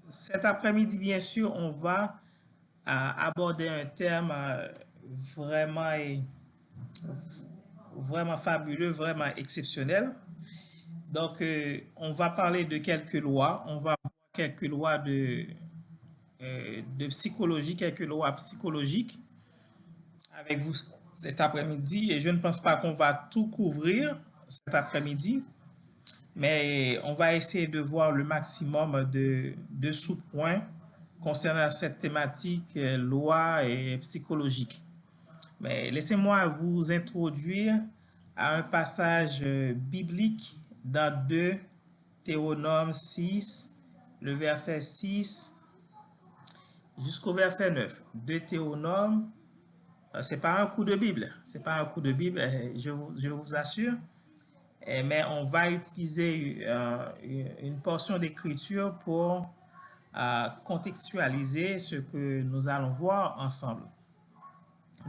Cet après-midi, bien sûr, on va aborder un thème vraiment, vraiment fabuleux, vraiment exceptionnel. Donc, on va parler de quelques lois. On va voir quelques lois de psychologie, quelques lois psychologiques avec vous cet après-midi. Et je ne pense pas qu'on va tout couvrir cet après-midi, mais on va essayer de voir le maximum de sous-points concernant cette thématique loi et psychologique. Mais laissez-moi vous introduire à un passage biblique dans 2 Théronome 6, le verset 6 jusqu'au verset 9. 2 Théronome, c'est pas un coup de Bible, c'est pas un coup de Bible, je vous assure, mais on va utiliser une portion d'écriture pour contextualiser ce que nous allons voir ensemble.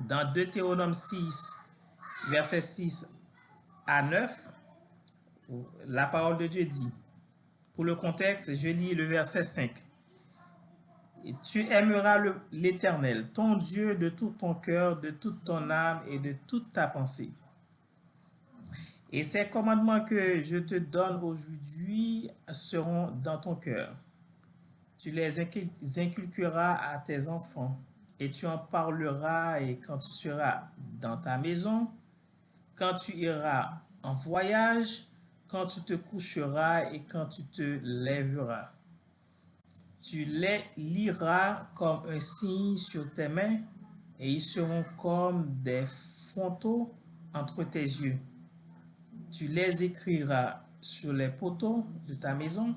Dans Deutéronome 6, verset 6 à 9, la parole de Dieu dit, pour le contexte, je lis le verset 5. Et tu aimeras l'Éternel, ton Dieu, de tout ton cœur, de toute ton âme et de toute ta pensée. Et ces commandements que je te donne aujourd'hui seront dans ton cœur. Tu les inculqueras à tes enfants et tu en parleras et quand tu seras dans ta maison, quand tu iras en voyage, quand tu te coucheras et quand tu te lèveras. Tu les liras comme un signe sur tes mains et ils seront comme des frontaux entre tes yeux. Tu les écriras sur les poteaux de ta maison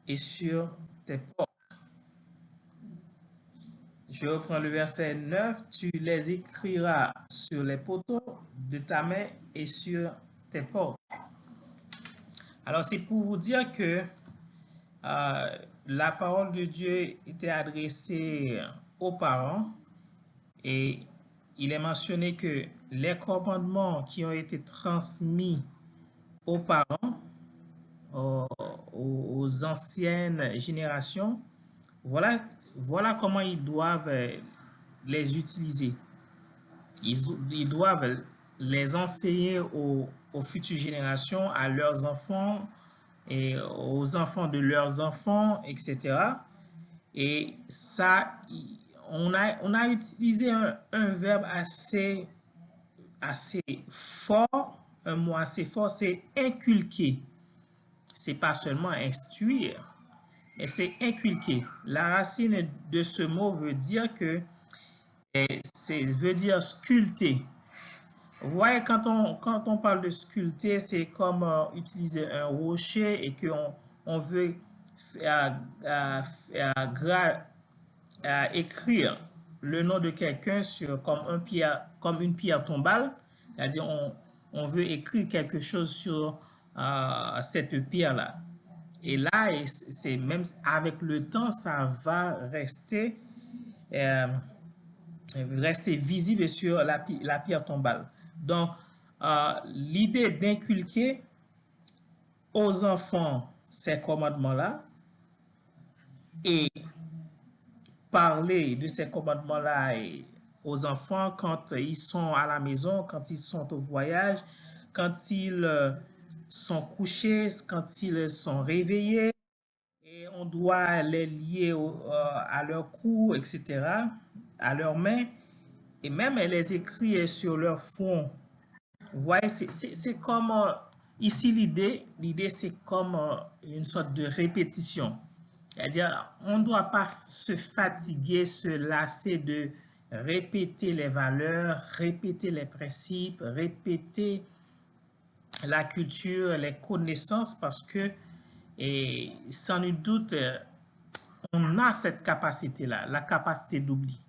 et sur tes portes. Je reprends le verset 9. Tu les écriras sur les poteaux de ta main et sur tes portes. Alors, c'est pour vous dire que la parole de Dieu était adressée aux parents et il est mentionné que les commandements qui ont été transmis aux parents, aux anciennes générations, voilà comment ils doivent les utiliser. Ils doivent les enseigner aux futures générations, à leurs enfants et aux enfants de leurs enfants, etc. Et ça, on a utilisé un verbe assez fort, un mot assez fort, c'est inculquer. C'est pas seulement instruire, mais c'est inculquer. La racine de ce mot veut dire que veut dire sculpter. Vous voyez, quand on parle de sculpter, c'est comme utiliser un rocher et qu'on on veut écrire le nom de quelqu'un sur comme une pierre tombale. C'est-à-dire, on veut écrire quelque chose sur cette pierre-là. Et là, c'est même avec le temps, ça va rester visible sur la pierre tombale. Donc, l'idée d'inculquer aux enfants ces commandements-là et parler de ces commandements-là aux enfants quand ils sont à la maison, quand ils sont au voyage, quand ils sont couchés, quand ils sont réveillés, et on doit les lier à leur cou, etc., à leurs mains, et même les écrire sur leur front. Vous voyez, c'est comme ici l'idée c'est comme une sorte de répétition. C'est-à-dire, on ne doit pas se fatiguer, se lasser de répéter les valeurs, répéter les principes, répéter la culture, les connaissances, parce que, et sans nul doute, on a cette capacité-là, la capacité d'oubli.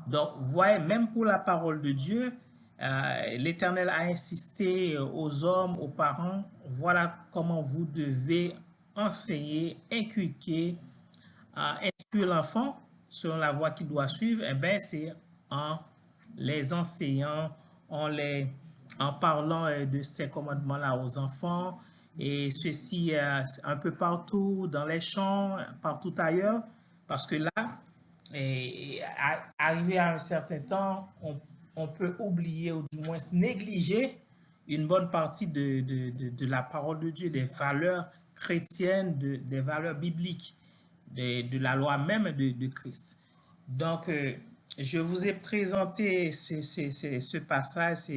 Donc, vous voyez, même pour la parole de Dieu, l'Éternel a insisté aux hommes, aux parents, voilà comment vous devez enseigner, inculquer, instruire l'enfant selon la voie qu'il doit suivre. Eh bien, c'est en les enseignant, en parlant de ces commandements-là aux enfants et ceci un peu partout dans les champs, partout ailleurs, parce que là, arrivé à un certain temps, on peut oublier ou du moins négliger une bonne partie de la parole de Dieu, des valeurs chrétiennes, des valeurs bibliques, de la loi même de Christ. Donc, je vous ai présenté ce passage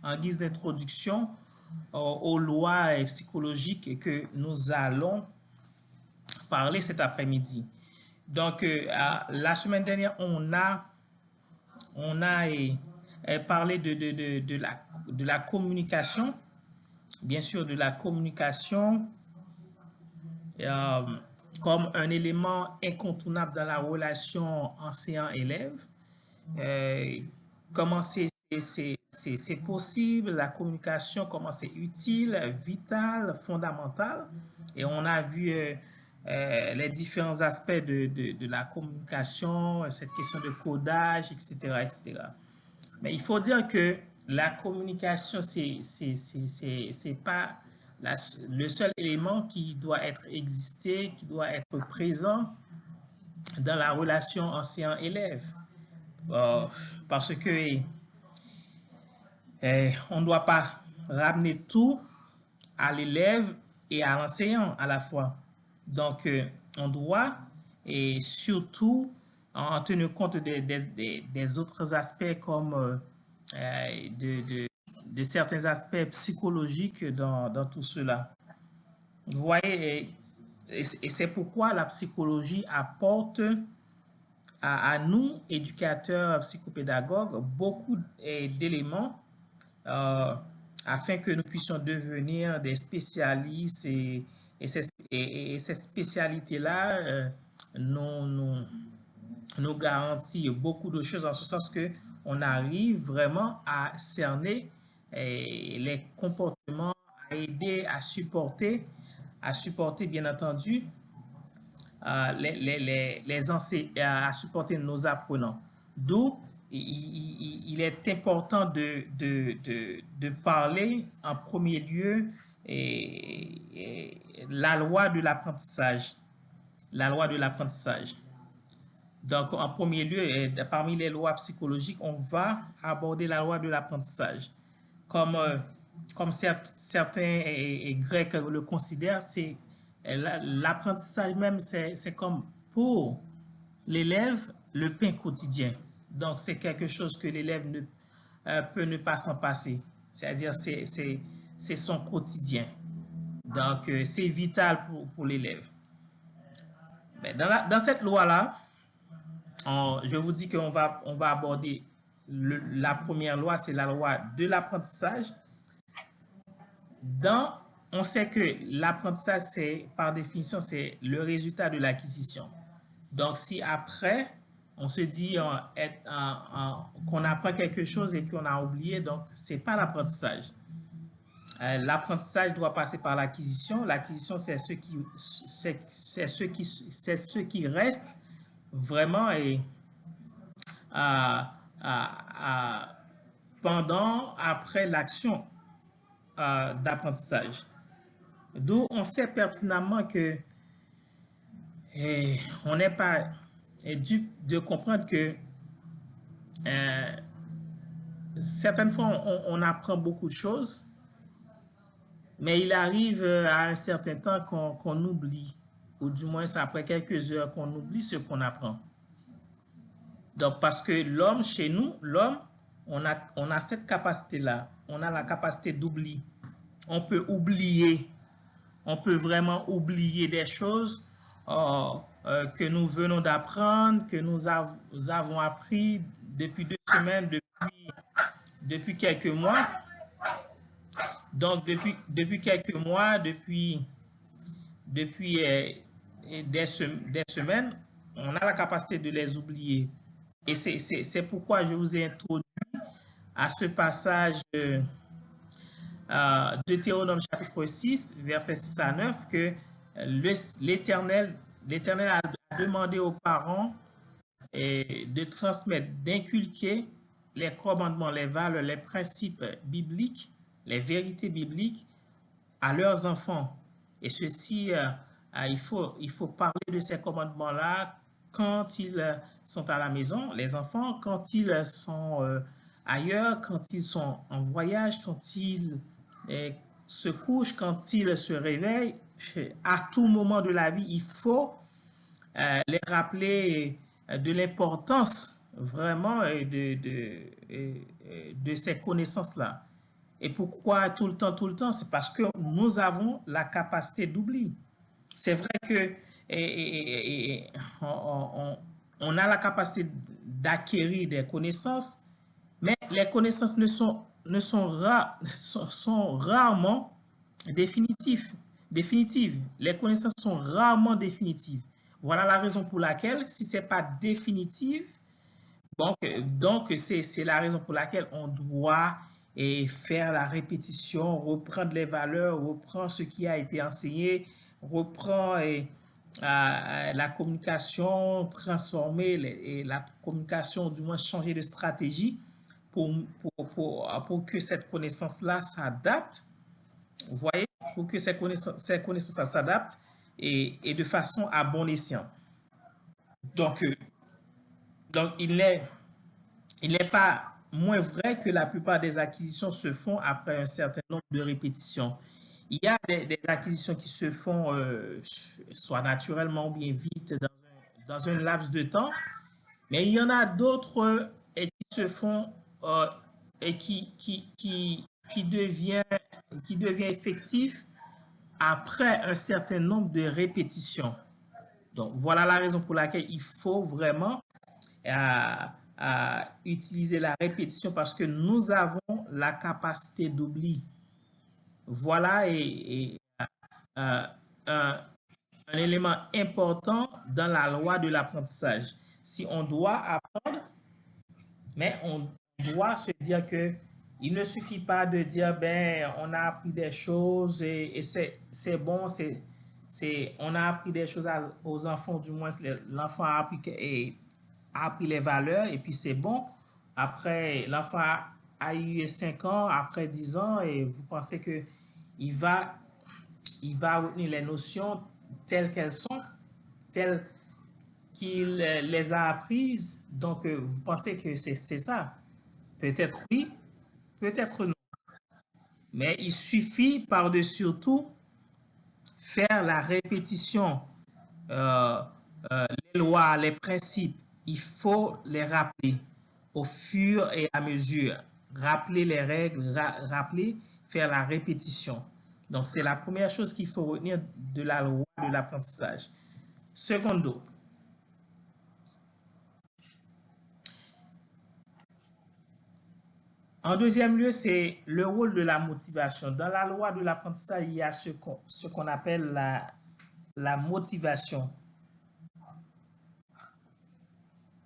en guise d'introduction aux lois psychologiques que nous allons parler cet après-midi. Donc, la semaine dernière, on a parlé de la communication, bien sûr, de la communication euh, comme un élément incontournable dans la relation enseignant-élève. Comment c'est possible, la communication, comment c'est utile, vital, fondamental. Et on a vu les différents aspects de la communication, cette question de codage, etc., etc. Mais il faut dire que la communication, c'est pas le seul élément qui doit être existé, qui doit être présent dans la relation enseignant-élève. Parce que on ne doit pas ramener tout à l'élève et à l'enseignant à la fois. Donc, on doit, et surtout, en tenir compte des autres aspects comme de certains aspects psychologiques dans tout cela. Vous voyez, et c'est pourquoi la psychologie apporte à nous, éducateurs, psychopédagogues, beaucoup d'éléments euh, afin que nous puissions devenir des spécialistes et ces spécialités-là nous garantit beaucoup de choses en ce sens que on arrive vraiment à cerner les comportements, à aider, à supporter bien entendu à supporter nos apprenants. D'où il est important de parler en premier lieu la loi de l'apprentissage. La loi de l'apprentissage. Donc, en premier lieu, parmi les lois psychologiques, on va aborder la loi de l'apprentissage. Comme, comme certains Grecs le considèrent, c'est l'apprentissage même, c'est comme pour l'élève le pain quotidien. Donc, c'est quelque chose que l'élève peut ne pas s'en passer. C'est-à-dire, c'est son quotidien. Donc, c'est vital pour l'élève. Dans cette loi-là, je vous dis qu'on on va aborder la première loi, c'est la loi de l'apprentissage. On sait que l'apprentissage, c'est par définition, c'est le résultat de l'acquisition. Donc, si après, on se dit qu'on apprend quelque chose et qu'on a oublié, donc c'est pas l'apprentissage. L'apprentissage doit passer par l'acquisition. L'acquisition, c'est ce qui reste vraiment pendant, après l'action d'apprentissage. D'où on sait pertinemment que on n'est pas dû de comprendre que certaines fois on apprend beaucoup de choses, mais il arrive à un certain temps qu'on oublie, ou du moins c'est après quelques heures qu'on oublie ce qu'on apprend. Donc parce que l'homme, chez nous, l'homme, on a cette capacité-là, on a la capacité d'oubli. On peut oublier, on peut vraiment oublier des choses que nous venons d'apprendre, que nous avons appris depuis 2 semaines, depuis quelques mois. Donc, depuis quelques mois, depuis des semaines, on a la capacité de les oublier. Et c'est pourquoi je vous ai introduit à ce passage de Deutéronome chapitre 6, versets 6 à 9, que l'Éternel a demandé aux parents de transmettre, d'inculquer les commandements, les valeurs, les principes bibliques, les vérités bibliques à leurs enfants. Et ceci, il faut parler de ces commandements-là quand ils sont à la maison, les enfants, quand ils sont ailleurs, quand ils sont en voyage, quand ils se couchent, quand ils se réveillent. À tout moment de la vie, il faut les rappeler de l'importance vraiment de ces connaissances-là. Et pourquoi tout le temps, tout le temps? C'est parce que nous avons la capacité d'oubli. C'est vrai que on a la capacité d'acquérir des connaissances, mais les connaissances sont rarement définitives. Les connaissances sont rarement définitives. Voilà la raison pour laquelle, si ce n'est pas définitive, donc c'est la raison pour laquelle on doit faire la répétition, reprendre les valeurs, reprendre ce qui a été enseigné, reprendre la communication, transformer la communication, du moins changer de stratégie pour, pour que cette connaissance-là s'adapte. Vous voyez, pour que ces connaissances s'adaptent et de façon à bon escient. Donc, euh, donc il n'est pas moins vrai que la plupart des acquisitions se font après un certain nombre de répétitions. Il y a des acquisitions qui se font soit naturellement ou bien vite dans un laps de temps, mais il y en a d'autres qui se font et qui devient effectif après un certain nombre de répétitions. Donc, voilà la raison pour laquelle il faut vraiment à utiliser la répétition parce que nous avons la capacité d'oubli. Voilà euh, un, un élément important dans la loi de l'apprentissage. Si on doit apprendre, mais on doit se dire que il ne suffit pas de dire ben on a appris des choses et c'est bon, on a appris des choses aux enfants, du moins l'enfant a appris les valeurs et puis c'est bon. Après, l'enfant a eu 5 ans, après 10 ans, et vous pensez que il va, il va retenir les notions telles qu'elles sont, telles qu'il les a apprises. Donc, vous pensez que c'est ça? Peut-être oui, peut-être non. Mais il suffit par-dessus tout faire la répétition, euh, les lois, les principes, il faut les rappeler au fur et à mesure. Rappeler les règles, rappeler, faire la répétition. Donc, c'est la première chose qu'il faut retenir de la loi de l'apprentissage. Secondo, en deuxième lieu, c'est le rôle de la motivation. Dans la loi de l'apprentissage, il y a ce qu'on appelle la motivation.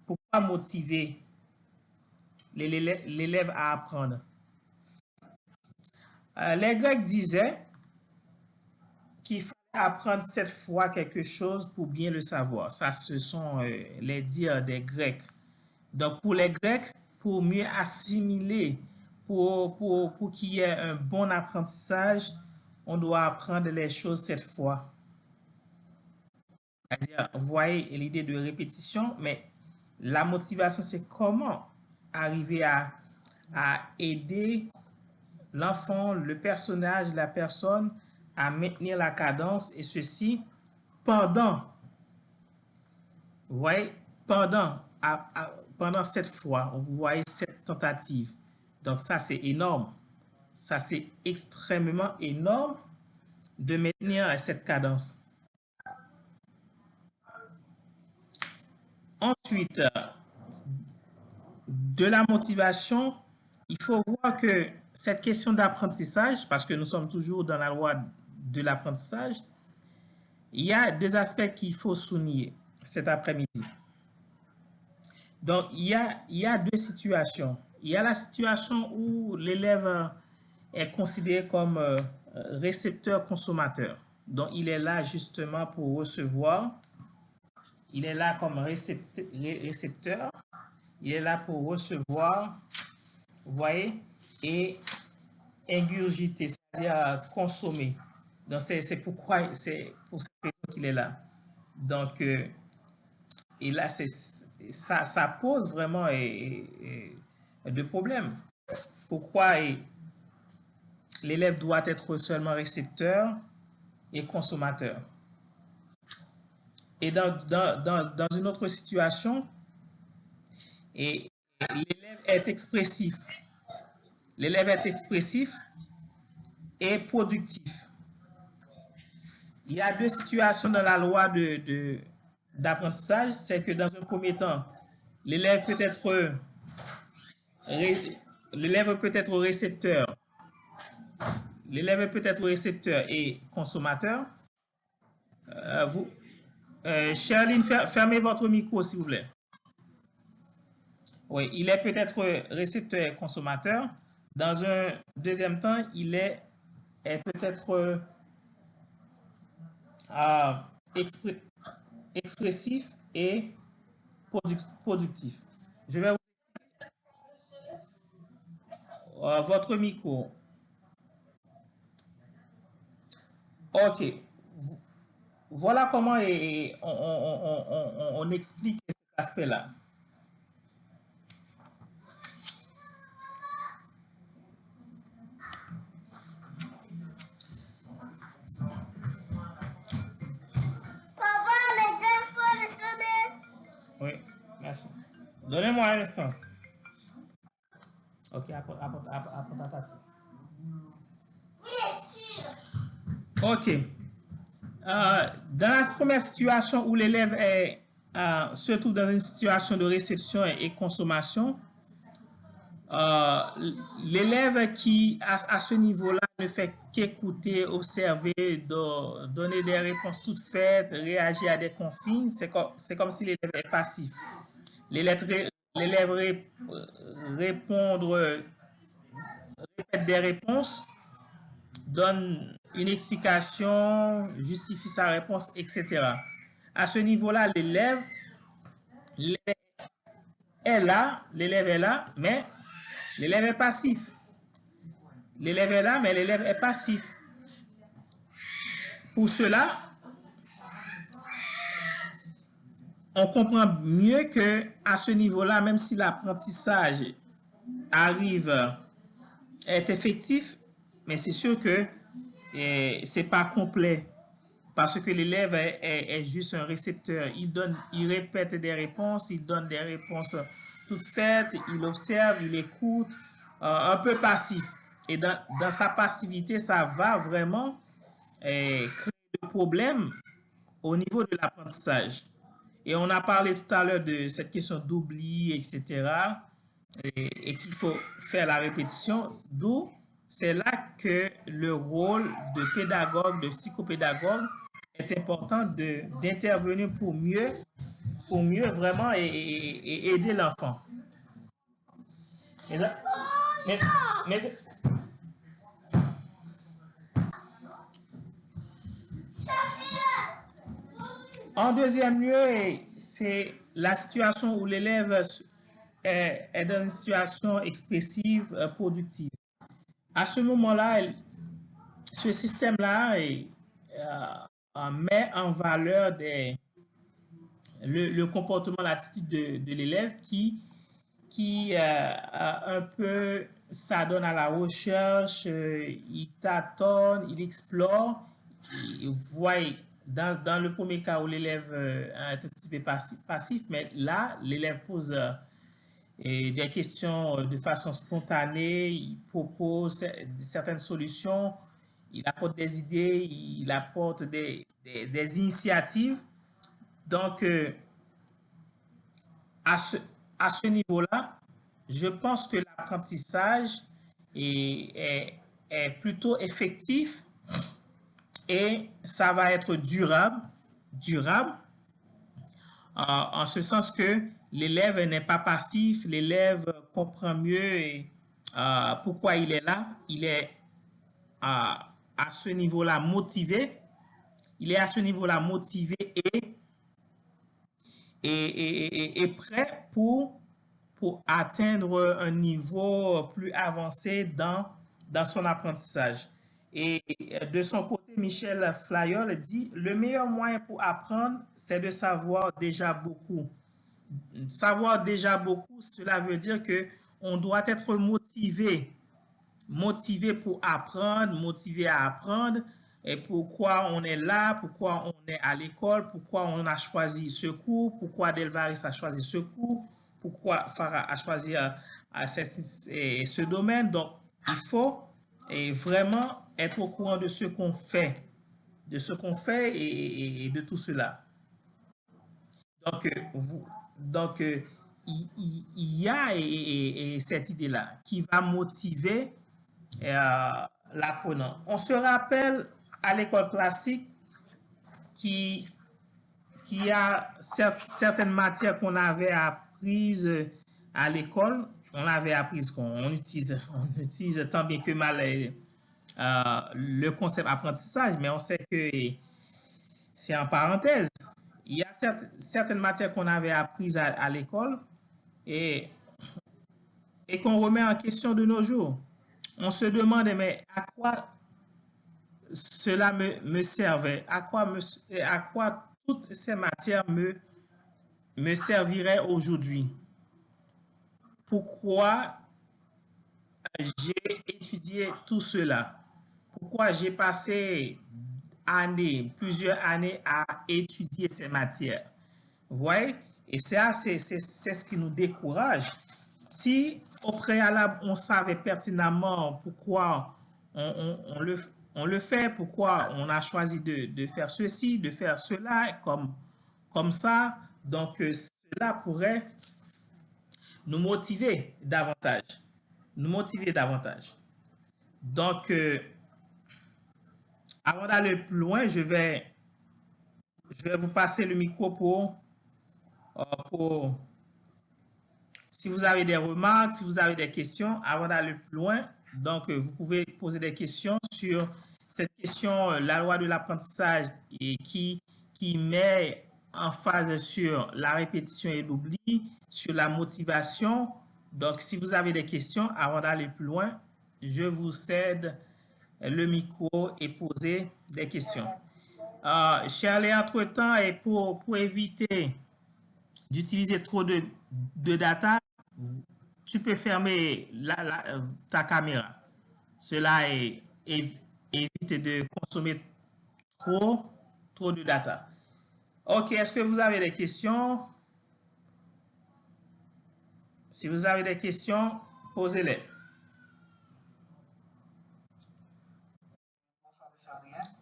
Pourquoi motiver l'élève à apprendre? Les Grecs disaient qu'il fallait apprendre 7 fois quelque chose pour bien le savoir. Ça, ce sont les dires des Grecs. Donc, pour les Grecs, pour mieux assimiler, pour qu'il y ait un bon apprentissage, on doit apprendre les choses 7 fois. C'est-à-dire, vous voyez l'idée de répétition, mais la motivation, c'est comment arriver à aider l'enfant, le personnage, la personne à maintenir la cadence et ceci pendant, vous voyez, pendant 7 fois, vous voyez cette tentative. Donc ça, c'est énorme. Ça, c'est extrêmement énorme de maintenir cette cadence. Ensuite, de la motivation, il faut voir que cette question d'apprentissage, parce que nous sommes toujours dans la loi de l'apprentissage, il y a deux aspects qu'il faut souligner cet après-midi. Donc, il y a deux situations. Il y a la situation où l'élève est considéré comme récepteur-consommateur. Donc, il est là justement pour recevoir. Il est là comme récepteur. Il est là pour recevoir, vous voyez, et ingurgiter, c'est-à-dire consommer. Donc, c'est pourquoi, c'est pour cette raison qu'il est là. Donc, et là, ça pose vraiment de problèmes. Pourquoi l'élève doit être seulement récepteur et consommateur? Et dans une autre situation, et l'élève est expressif. L'élève est expressif et productif. Il y a deux situations dans la loi d'apprentissage. C'est que dans un premier temps, l'élève peut être, l'élève peut être récepteur. L'élève peut être récepteur et consommateur. Vous, Charline, fermez votre micro, s'il vous plaît. Oui, il est peut-être récepteur et consommateur. Dans un deuxième temps, est peut-être euh, expr- expressif et productif. Je vais votre micro. OK. Voilà comment on explique cet aspect-là. Papa, le téléphone sonne. Oui, merci. Donnez-moi un instant. OK, apporte ta tasse. Bien sûr. OK. Dans la première situation où l'élève se trouve dans une situation de réception et consommation, euh, l'élève qui, à ce niveau-là, ne fait qu'écouter, observer, donner des réponses toutes faites, réagir à des consignes, c'est comme si l'élève est passif. L'élève répondre, répète des réponses, donne une explication, justifie sa réponse, etc. À ce niveau-là, l'élève est là, mais l'élève est passif. L'élève est là, mais l'élève est passif. Pour cela, on comprend mieux que à ce niveau-là, même si l'apprentissage arrive, est effectif, mais c'est sûr que c'est pas complet parce que l'élève est juste un récepteur. Il répète des réponses, il donne des réponses toutes faites, il observe, il écoute, un peu passif. Et dans sa passivité, ça va vraiment créer des problèmes au niveau de l'apprentissage. Et on a parlé tout à l'heure de cette question d'oubli, etc. Et qu'il faut faire la répétition. D'où c'est là que le rôle de pédagogue, de psychopédagogue est important d'intervenir pour mieux vraiment et aider l'enfant. Mais, mais, mais, en deuxième lieu, c'est la situation où l'élève est dans une situation expressive, productive. À ce moment-là, ce système-là met en valeur le comportement, l'attitude de l'élève qui un peu s'adonne à la recherche, il tâtonne, il explore, il voit dans le premier cas où l'élève est un petit peu passif, mais là, l'élève pose des questions de façon spontanée, il propose certaines solutions, il apporte des idées, il apporte des initiatives. Donc, à ce, à ce niveau-là, je pense que l'apprentissage est, est, est plutôt effectif et ça va être durable en ce sens que l'élève n'est pas passif, l'élève comprend mieux pourquoi il est là, il est à ce niveau-là motivé, il est à ce niveau-là motivé et prêt pour atteindre un niveau plus avancé dans son apprentissage. Et de son côté, Michel Flayol dit, le meilleur moyen pour apprendre, c'est de savoir déjà beaucoup. Savoir déjà beaucoup, cela veut dire que on doit être motivé pour apprendre, motivé à apprendre, et pourquoi on est là, pourquoi on est à l'école, pourquoi on a choisi ce cours, pourquoi Delvaris a choisi ce cours, pourquoi Farah a choisi ce domaine. Donc, il faut vraiment être au courant de ce qu'on fait, et de tout cela. Donc, il y a cette idée-là qui va motiver l'apprenant. On se rappelle à l'école classique qui, qui a certaines matières qu'on avait apprises à l'école. On avait appris on utilise tant bien que mal le concept apprentissage, mais on sait que c'est en parenthèse. Il y a certaines matières qu'on avait apprises à l'école et, et qu'on remet en question de nos jours. On se demande, mais à quoi cela me servait, à quoi toutes ces matières me serviraient aujourd'hui. Pourquoi j'ai étudié tout cela? Pourquoi j'ai passé plusieurs années à étudier ces matières? Vous voyez? Et ça, c'est ce qui nous décourage. Si au préalable, on savait pertinemment pourquoi on le fait, pourquoi on a choisi de faire ceci, de faire cela, comme ça, donc cela pourrait nous motiver davantage. Nous motiver davantage. Donc, avant d'aller plus loin, je vais vous passer le micro pour si vous avez des remarques, si vous avez des questions, avant d'aller plus loin, donc vous pouvez poser des questions sur cette question, la loi de l'apprentissage et qui met en phase sur la répétition et l'oubli, sur la motivation. Donc, si vous avez des questions, avant d'aller plus loin, je vous cède le micro et poser des questions. Shirley, entre-temps, et pour éviter d'utiliser trop de data, tu peux fermer ta caméra. Cela évite de consommer trop, trop de data. Ok, est-ce que vous avez des questions? Si vous avez des questions, posez-les.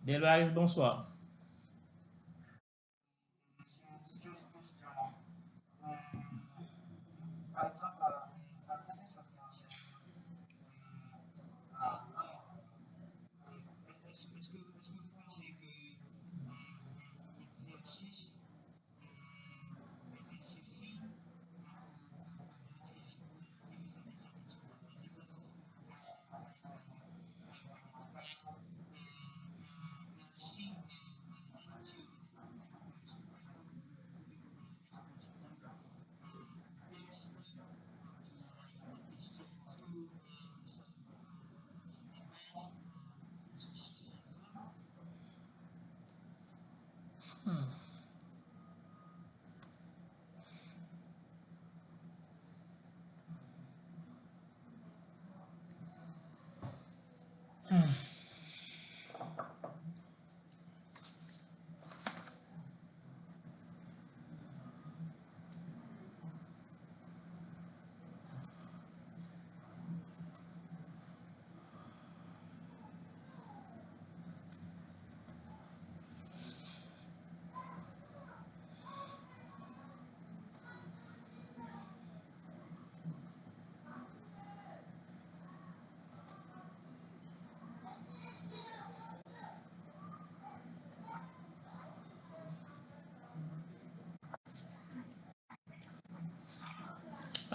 Delvaris, bonsoir.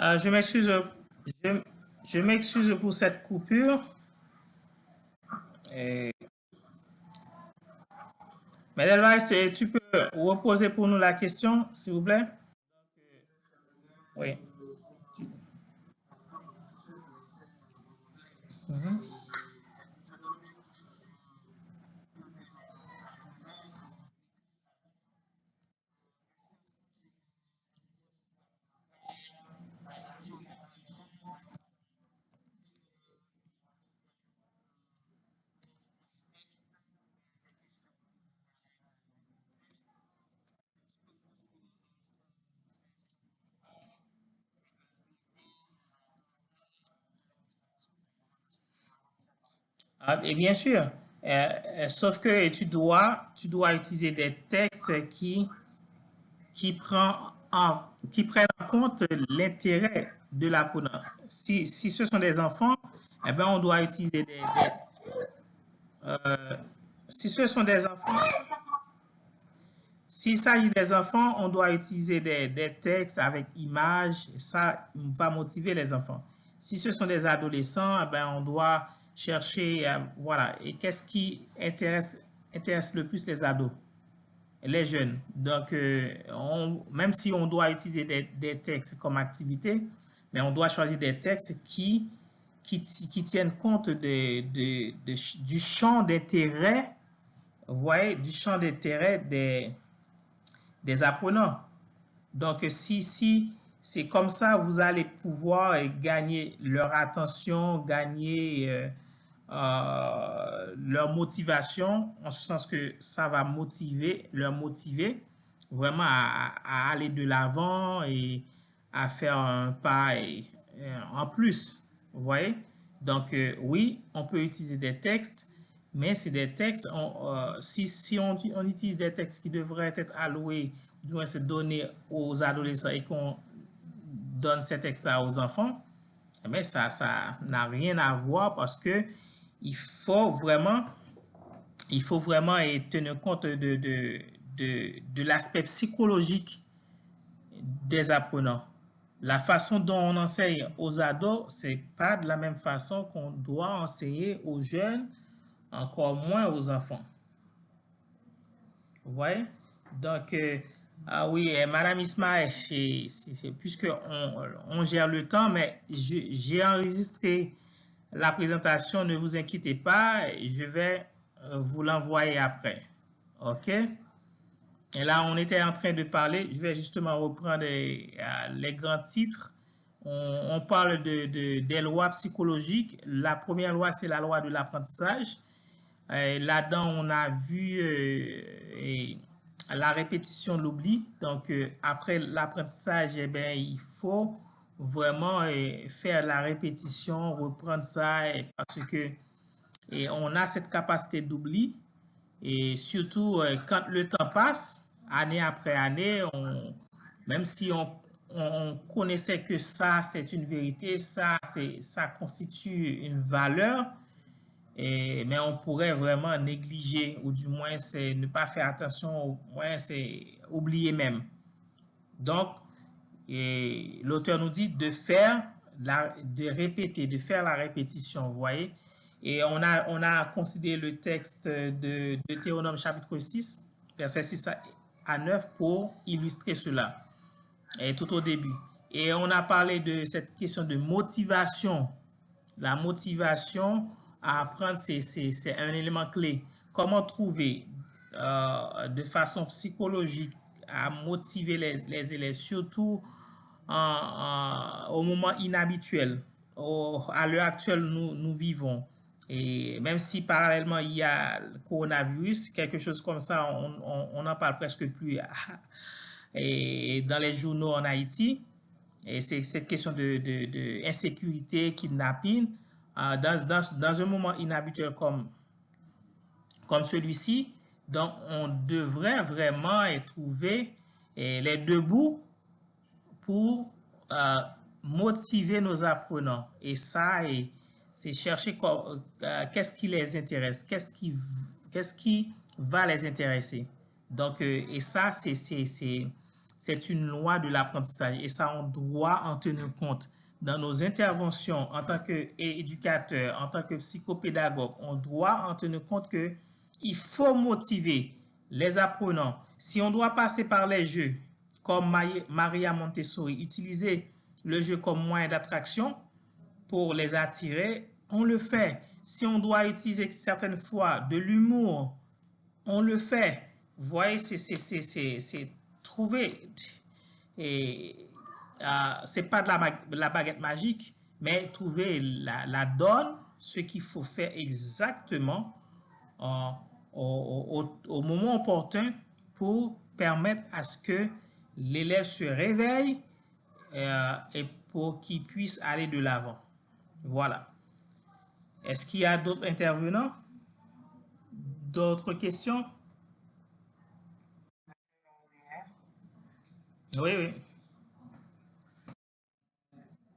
Je m'excuse, je, je m'excuse pour cette coupure. Et, mais Delvaris, tu peux reposer pour nous la question, s'il vous plaît? Oui. Et bien sûr, sauf que tu dois utiliser des textes qui, qui prennent en compte l'intérêt de l'apprenant. Si ce sont des enfants, eh ben, on doit utiliser si ce sont des enfants, s'il s'agit des enfants, on doit utiliser des textes avec images. Ça va motiver les enfants. Si ce sont des adolescents, eh ben, on doit chercher, voilà. Et qu'est-ce qui intéresse le plus les ados? Les jeunes. Donc, même si on doit utiliser des textes comme activité, mais on doit choisir des textes qui tiennent compte du champ d'intérêt, vous voyez, du champ d'intérêt des apprenants. Donc, si c'est comme ça, vous allez pouvoir gagner leur attention, gagner leur motivation, en ce sens que ça va leur motiver vraiment à aller de l'avant et à faire un pas en plus. Vous voyez? Donc, oui, on peut utiliser des textes, mais c'est des textes, si on utilise des textes qui devraient être alloués, du moins se donner aux adolescents et qu'on donne ces textes-là aux enfants, mais ça n'a rien à voir parce que il faut vraiment, tenir compte de l'aspect psychologique des apprenants. La façon dont on enseigne aux ados, c'est pas de la même façon qu'on doit enseigner aux jeunes, encore moins aux enfants. Vous voyez? Donc, ah oui, Madame Ismaël, puisque on gère le temps, mais j'ai enregistré la présentation, ne vous inquiétez pas, je vais vous l'envoyer après. OK? Et là, on était en train de parler, je vais justement reprendre les grands titres. On parle des lois psychologiques. La première loi, c'est la loi de l'apprentissage. Là-dedans, on a vu la répétition de l'oubli. Donc, après l'apprentissage, eh bien, il faut vraiment faire la répétition, reprendre ça, parce que on a cette capacité d'oubli. Et surtout, quand le temps passe, année après année, même si on connaissait que ça, c'est une vérité, ça constitue une valeur, mais on pourrait vraiment négliger, ou du moins c'est ne pas faire attention, au moins c'est oublier même. Donc, l'auteur nous dit de répéter, de faire la répétition, vous voyez. Et on a considéré le texte de Théronome chapitre 6, versets 6 à 9 pour illustrer cela, et tout au début. Et on a parlé de cette question de motivation. La motivation à apprendre, c'est un élément clé. Comment trouver de façon psychologique à motiver les élèves, surtout au moment inhabituel. À l'heure actuelle, nous vivons. Et même si parallèlement il y a le coronavirus, quelque chose comme ça, on n'en parle presque plus et dans les journaux en Haïti. Et c'est cette question de insécurité, kidnapping, dans un moment inhabituel comme celui-ci. Donc, on devrait vraiment trouver les deux bouts pour motiver nos apprenants. Et ça, c'est chercher qu'est-ce qui les intéresse, qu'est-ce qui va les intéresser. Donc, et ça, c'est une loi de l'apprentissage. Et ça, on doit en tenir compte dans nos interventions en tant qu'éducateur, en tant que psychopédagogue. On doit en tenir compte que il faut motiver les apprenants. Si on doit passer par les jeux, comme Maria Montessori, utiliser le jeu comme moyen d'attraction pour les attirer, on le fait. Si on doit utiliser certaines fois de l'humour, on le fait. Vous voyez, c'est trouver. Et c'est pas de la baguette magique, mais trouver la donne, ce qu'il faut faire exactement au moment opportun pour permettre à ce que l'élève se réveille et pour qu'il puisse aller de l'avant. Voilà. Est-ce qu'il y a d'autres intervenants? D'autres questions? Oui, oui.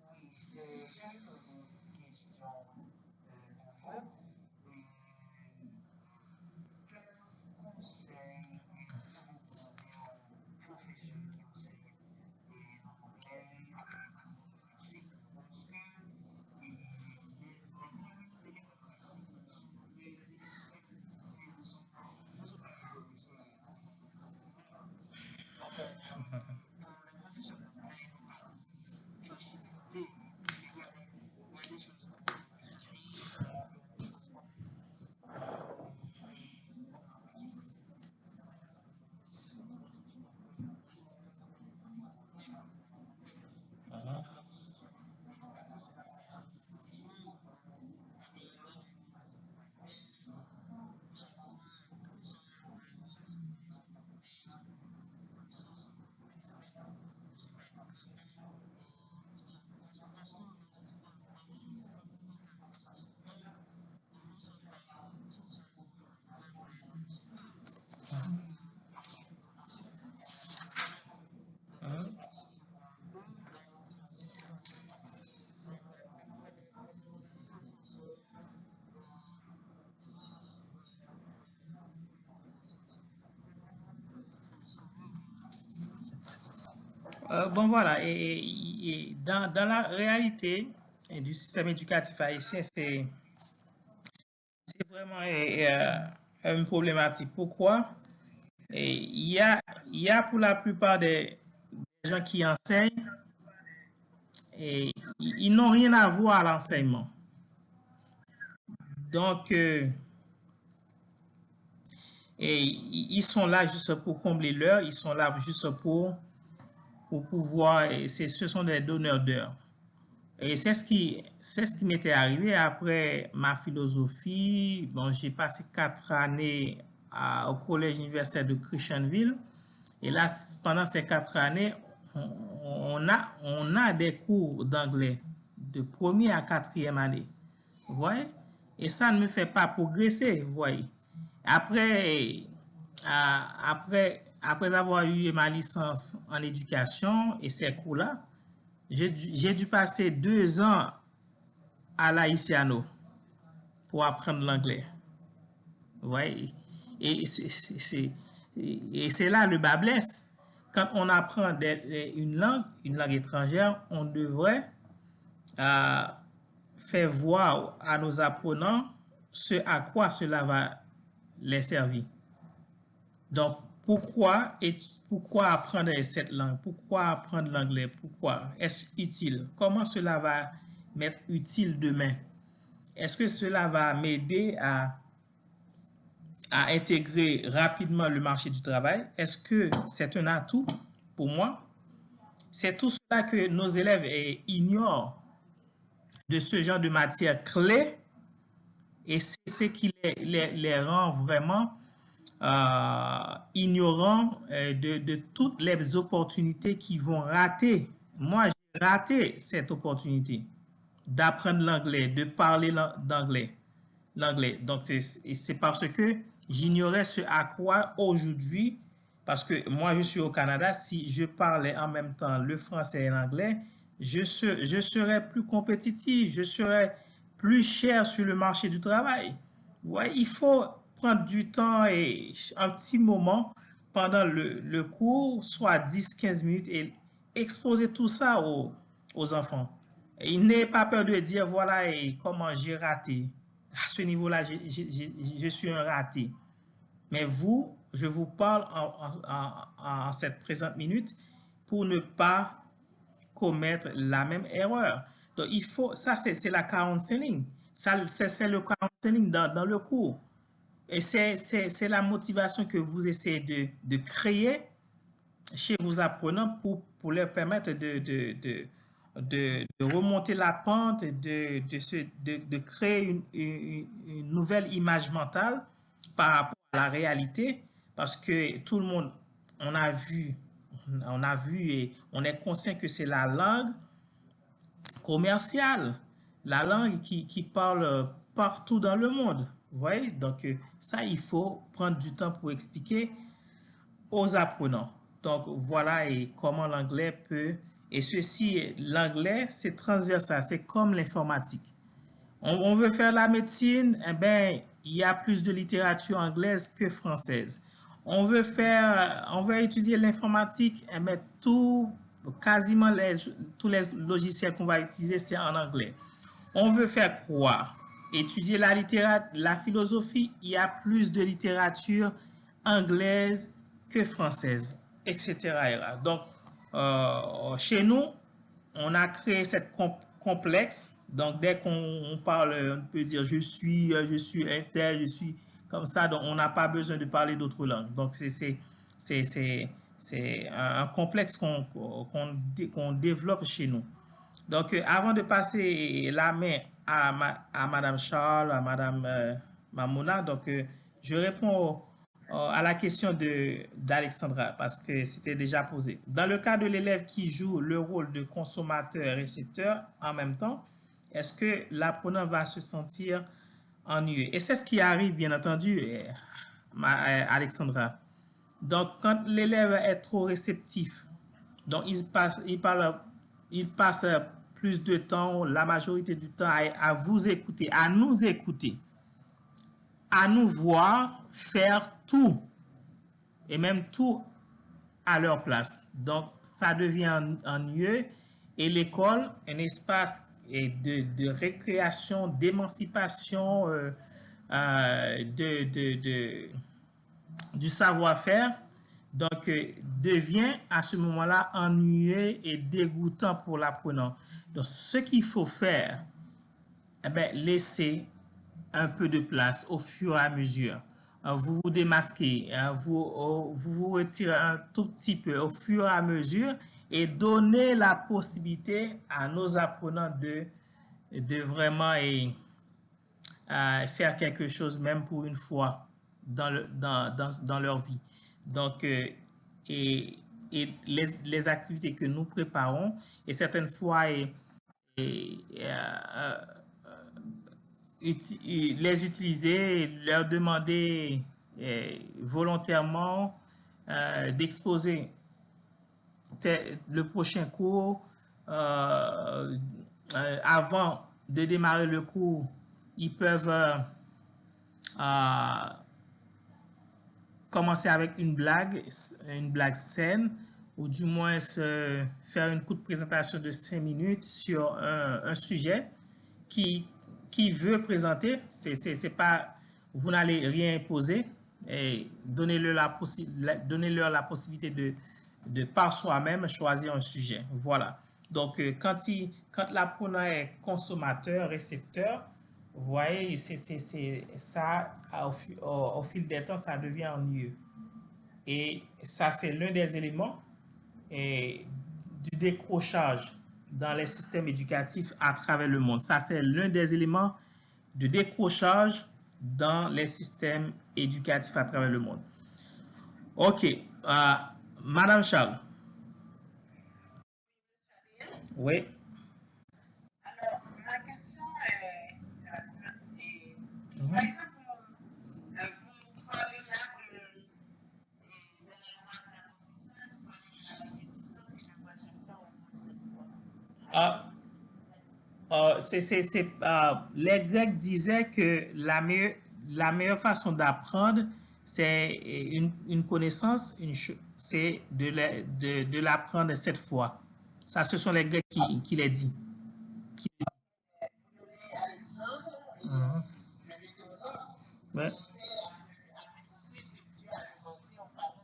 Oui, j'ai une question pour vous. Quel conseil vous donnez aux professeurs qui enseignent l'anglais classique? Parce que les élèves classiques sont les élèves ne sont pas intéressés en fait, pour les professeurs d'anglais, ils n'ont pas facilité. Il y a des choses qu'on peut difficiles, il y a des choses qu'on peut Bon, voilà. Et dans la réalité du système éducatif haïtien, c'est vraiment une problématique. Pourquoi? Et il y a pour la plupart des gens qui enseignent et ils n'ont rien à voir à l'enseignement. Donc, ils sont là juste pour combler l'heure, ils sont là juste pour pouvoir, et ce sont des donneurs d'heures. Et c'est ce qui m'était arrivé après ma philosophie. Bon, j'ai passé 4 années au collège universitaire de Christianville. Et là, pendant ces 4 années, on a des cours d'anglais de première à quatrième année. Vous voyez? Et ça ne me fait pas progresser, vous voyez. Après, après avoir eu ma licence en éducation et ces cours-là, j'ai dû passer 2 ans à l'haïtiano pour apprendre l'anglais. Vous voyez? Et c'est là le bas blesse. Quand on apprend une langue étrangère, on devrait euh, faire voir à nos apprenants ce à quoi cela va les servir. Donc, pourquoi apprendre cette langue? Pourquoi apprendre l'anglais? Pourquoi? Est-ce utile? Comment cela va m'être utile demain? Est-ce que cela va m'aider à intégrer rapidement le marché du travail? Est-ce que c'est un atout pour moi? C'est tout cela que nos élèves ignorent de ce genre de matière clé et c'est ce qui les rend vraiment ignorants de toutes les opportunités qu'ils vont rater. Moi, j'ai raté cette opportunité d'apprendre l'anglais, de parler l'anglais. Donc, c'est parce que j'ignorais ce à quoi aujourd'hui, parce que moi, je suis au Canada, si je parlais en même temps le français et l'anglais, je serais plus compétitif, je serais plus cher sur le marché du travail. Ouais, il faut prendre du temps et un petit moment pendant le cours, soit 10 15 minutes, et exposer tout ça aux enfants. Et n'ayez pas peur de dire, voilà, et comment j'ai raté. À ce niveau-là, je suis un raté. Mais vous, je vous parle en cette présente minute pour ne pas commettre la même erreur. Donc, il faut, ça, c'est la counseling. Ça, c'est le counseling dans le cours. Et c'est la motivation que vous essayez de créer chez vos apprenants pour leur permettre de remonter la pente, de créer une nouvelle image mentale par rapport à la réalité, parce que tout le monde, on a vu, on a vu et on est conscient que c'est la langue commerciale, la langue qui parle partout dans le monde. Vous voyez? Donc, ça, il faut prendre du temps pour expliquer aux apprenants. Donc, voilà et comment l'anglais peut... Et ceci, l'anglais, c'est transversal, c'est comme l'informatique. On veut faire la médecine, eh ben, il y a plus de littérature anglaise que française. On veut étudier l'informatique, eh ben, quasiment tous les logiciels qu'on va utiliser, c'est en anglais. On veut faire quoi? Étudier la philosophie, il y a plus de littérature anglaise que française, etc. Donc, chez nous, on a créé cette complexe. Donc, dès qu'on parle, on peut dire je suis un tel, je suis comme ça. Donc, on n'a pas besoin de parler d'autres langues. Donc, c'est un complexe qu'on développe chez nous. Donc, avant de passer la main à Madame Charles, à Madame Mamouna, donc je réponds à la question d'Alexandra parce que c'était déjà posé. Dans le cas de l'élève qui joue le rôle de consommateur-récepteur en même temps, est-ce que l'apprenant va se sentir ennuyé? Et c'est ce qui arrive, bien entendu, Alexandra. Donc, quand l'élève est trop réceptif, donc il passe plus de temps, la majorité du temps, à vous écouter, à nous voir faire tout, et même tout à leur place. Donc, ça devient ennuyeux et l'école, un espace de récréation, d'émancipation, du savoir-faire, donc devient à ce moment-là ennuyeux et dégoûtant pour l'apprenant. Donc, ce qu'il faut faire, eh bien, laisser un peu de place au fur et à mesure. Vous vous démasquez, vous vous retirez un tout petit peu au fur et à mesure et donnez la possibilité à nos apprenants de vraiment faire quelque chose, même pour une fois dans leur vie. Donc, et les activités que nous préparons, et certaines fois, et, les utiliser, leur demander volontairement d'exposer le prochain cours avant de démarrer le cours. Ils peuvent euh, commencer avec une blague saine, ou du moins faire une courte présentation de 5 minutes sur un sujet qui, qui veut présenter. C'est pas, vous n'allez rien imposer, et donnez-leur la possibilité de par soi-même choisir un sujet. Voilà. Donc, quand l'apprenant est consommateur, récepteur, vous voyez, ça, au fil des temps, ça devient ennuyeux. Et ça, c'est l'un des éléments du décrochage dans les systèmes éducatifs à travers le monde. Ça, c'est l'un des éléments de décrochage dans les systèmes éducatifs à travers le monde. OK. Madame Charles. Oui. Alors, ma question est la suivante. Par Mhm. exemple, vous parlez là de l'apprentissage, vous parlez de la répétition et de quoi chaque fois on pose cette fois. Alors, Ah, les Grecs disaient que la meilleure façon d'apprendre, c'est une connaissance, c'est de l'apprendre cette fois. Ça, ce sont les Grecs qui les disent. vous donnez Alexandre et Mhm. le météorologue, Ouais. demandait à mes copies, si tu avais compris, on parlait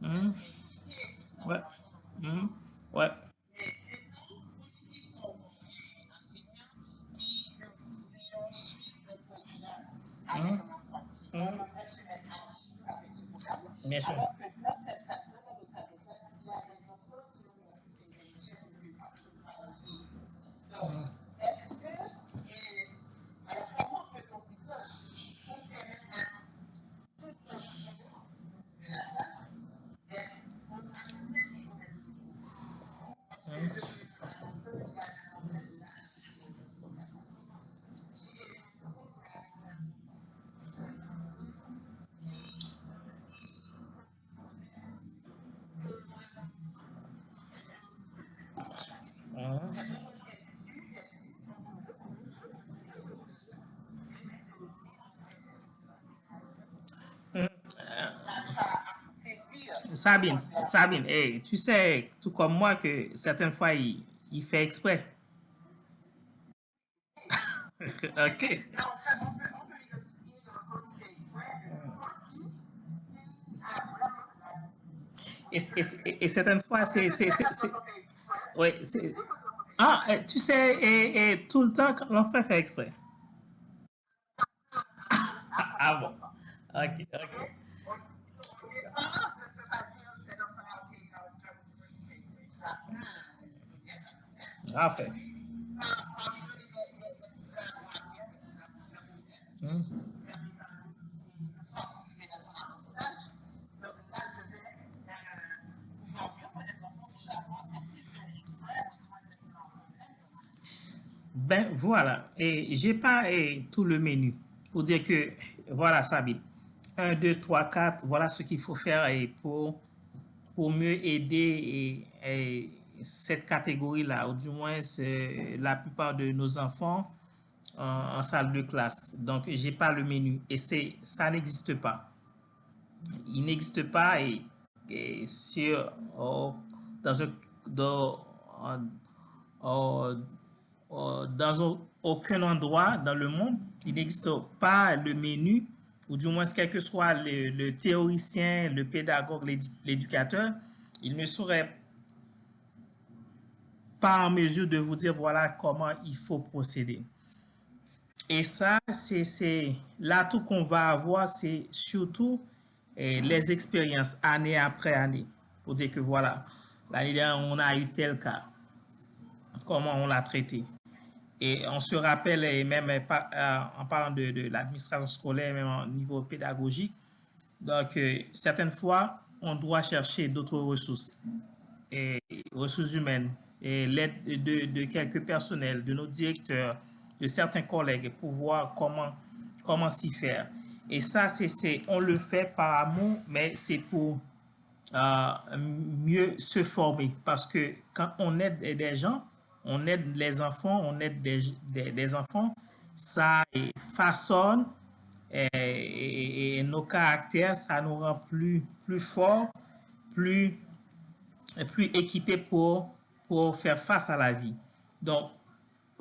de Mhm. répliquer et tout ça, Ouais. par exemple. Mhm. Ouais. Mais maintenant, ceux qui sont enseignants qui ne voudrions suivre le programme avec Mhm. l'enfant, on Mhm. aimerait se mettre à suivre avec ce programme, Bien sûr. alors que dans cette dans sa méthode, il y a des enfants qui ont déjà pu travailler. Donc, est-ce que, alors comment peut-on s'y prendre pour permettre à tout enfant de la classe d'être programmé et organisé? Parce que je peux, par exemple, il y a un appel là, chez les enfants Sabine, hey, tu sais, tout comme moi, que certaines fois, il fait exprès. OK. Et en fait, on peut identifier le côté web qui a vraiment Et certaines fois, ouais, ah, tu sais, et tout le temps, l'enfant fait exprès. Ah bon. OK, OK. au départ, je ne peux pas dire que c'est l'enfant qui est dans le Ah, fait. Ben voilà, et j'ai pas tout le menu pour dire que voilà Sabine, un 2 3 4 voilà ce qu'il faut faire pour mieux aider cette catégorie-là, ou du moins la plupart de nos enfants en salle de classe. Donc j'ai pas le menu et ça n'existe pas. Il n'existe pas et sur dans un dans, en- aucun endroit dans le monde, il n'existe pas le menu, ou du moins quel que soit le théoricien, le pédagogue, l'éducateur, il ne saurait pas en mesure de vous dire voilà comment il faut procéder. Et ça, c'est l'atout qu'on va avoir, c'est surtout les expériences année après année. Pour dire que voilà, l'année dernière, on a eu tel cas, comment on l'a traité. Et on se rappelle, et même en parlant de l'administration scolaire, même au niveau pédagogique, donc certaines fois, on doit chercher d'autres ressources, et ressources humaines, et l'aide de quelques personnels, de nos directeurs, de certains collègues pour voir comment s'y faire. Et ça, on le fait par amour, mais c'est pour mieux se former. Parce que quand on aide des gens, on aide les enfants, on aide des enfants, ça façonne et nos caractères, ça nous rend plus forts, plus, plus équipés pour faire face à la vie. Donc,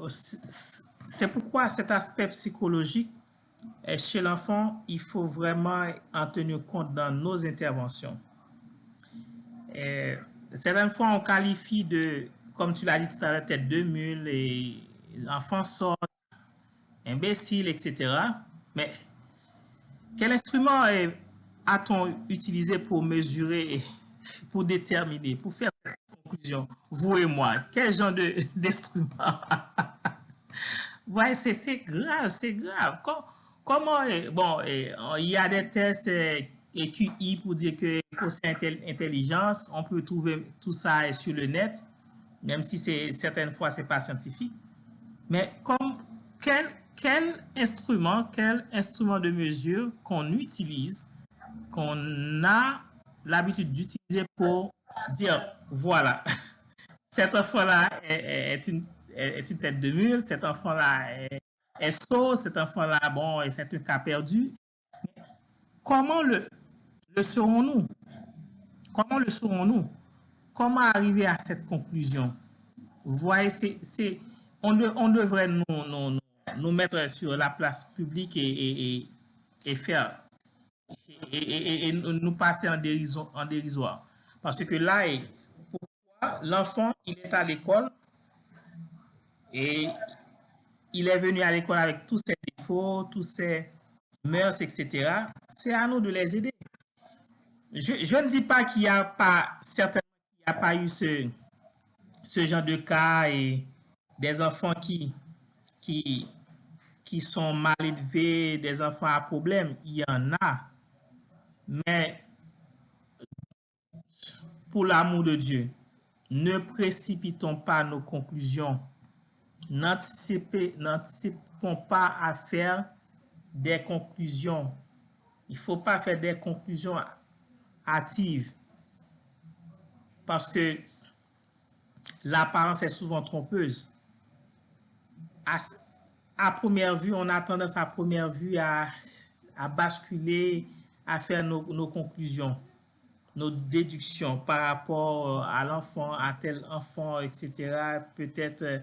c'est pourquoi cet aspect psychologique chez l'enfant, il faut vraiment en tenir compte dans nos interventions. Et certaines fois, on qualifie de, comme tu l'as dit tout à l'heure, tête de mule et l'enfant sort imbécile, etc. Mais quel instrument a-t-on utilisé pour mesurer, pour déterminer, pour faire cette conclusion, vous et moi? Quel genre d'instrument? Ouais, c'est grave, c'est grave. Comment, bon, il y a des tests QI pour dire que quotient intelligence, on peut trouver tout ça sur le net, même si certaines fois c'est pas scientifique. Mais quel instrument de mesure qu'on utilise, qu'on a l'habitude d'utiliser pour dire, voilà, cet enfant-là est une tête de mule, cet enfant-là est sot, cet enfant-là, bon, c'est un cas perdu. Comment le saurons-nous? Comment le saurons-nous? Comment arriver à cette conclusion? Vous voyez, on devrait nous mettre sur la place publique et faire et nous passer en dérisoire. Parce que là, l'enfant, il est à l'école et il est venu à l'école avec tous ses défauts, tous ses mœurs, etc. C'est à nous de les aider. Je ne dis pas qu'il n'y a pas, certainement, qu'il n'y a pas eu ce genre de cas et des enfants qui, qui sont mal élevés, des enfants à problème. Il y en a. Mais pour l'amour de Dieu, ne précipitons pas nos conclusions. N'anticipons pas à faire des conclusions. Il ne faut pas faire des conclusions hâtives parce que l'apparence est souvent trompeuse. À, à première vue, on a tendance à première vue à basculer, à faire nos conclusions. nos déductions par rapport à l'enfant, à tel enfant, etc. Peut-être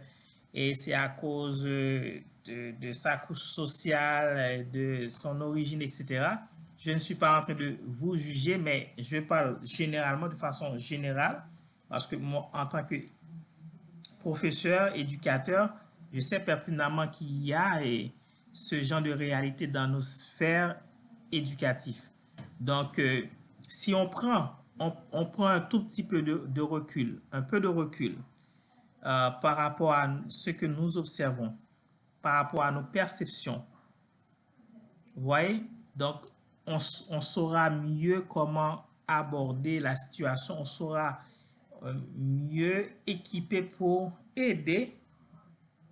et c'est à cause de sa couche sociale, de son origine, etc. Je ne suis pas en train de vous juger, mais je parle généralement, de façon générale, parce que moi, en tant que professeur, éducateur, je sais pertinemment qu'il y a ce genre de réalité dans nos sphères éducatives. Donc, si on prend un tout petit peu de recul, un peu de recul par rapport à ce que nous observons, par rapport à nos perceptions, vous voyez? Donc, on saura mieux comment aborder la situation, on saura mieux équipé pour aider,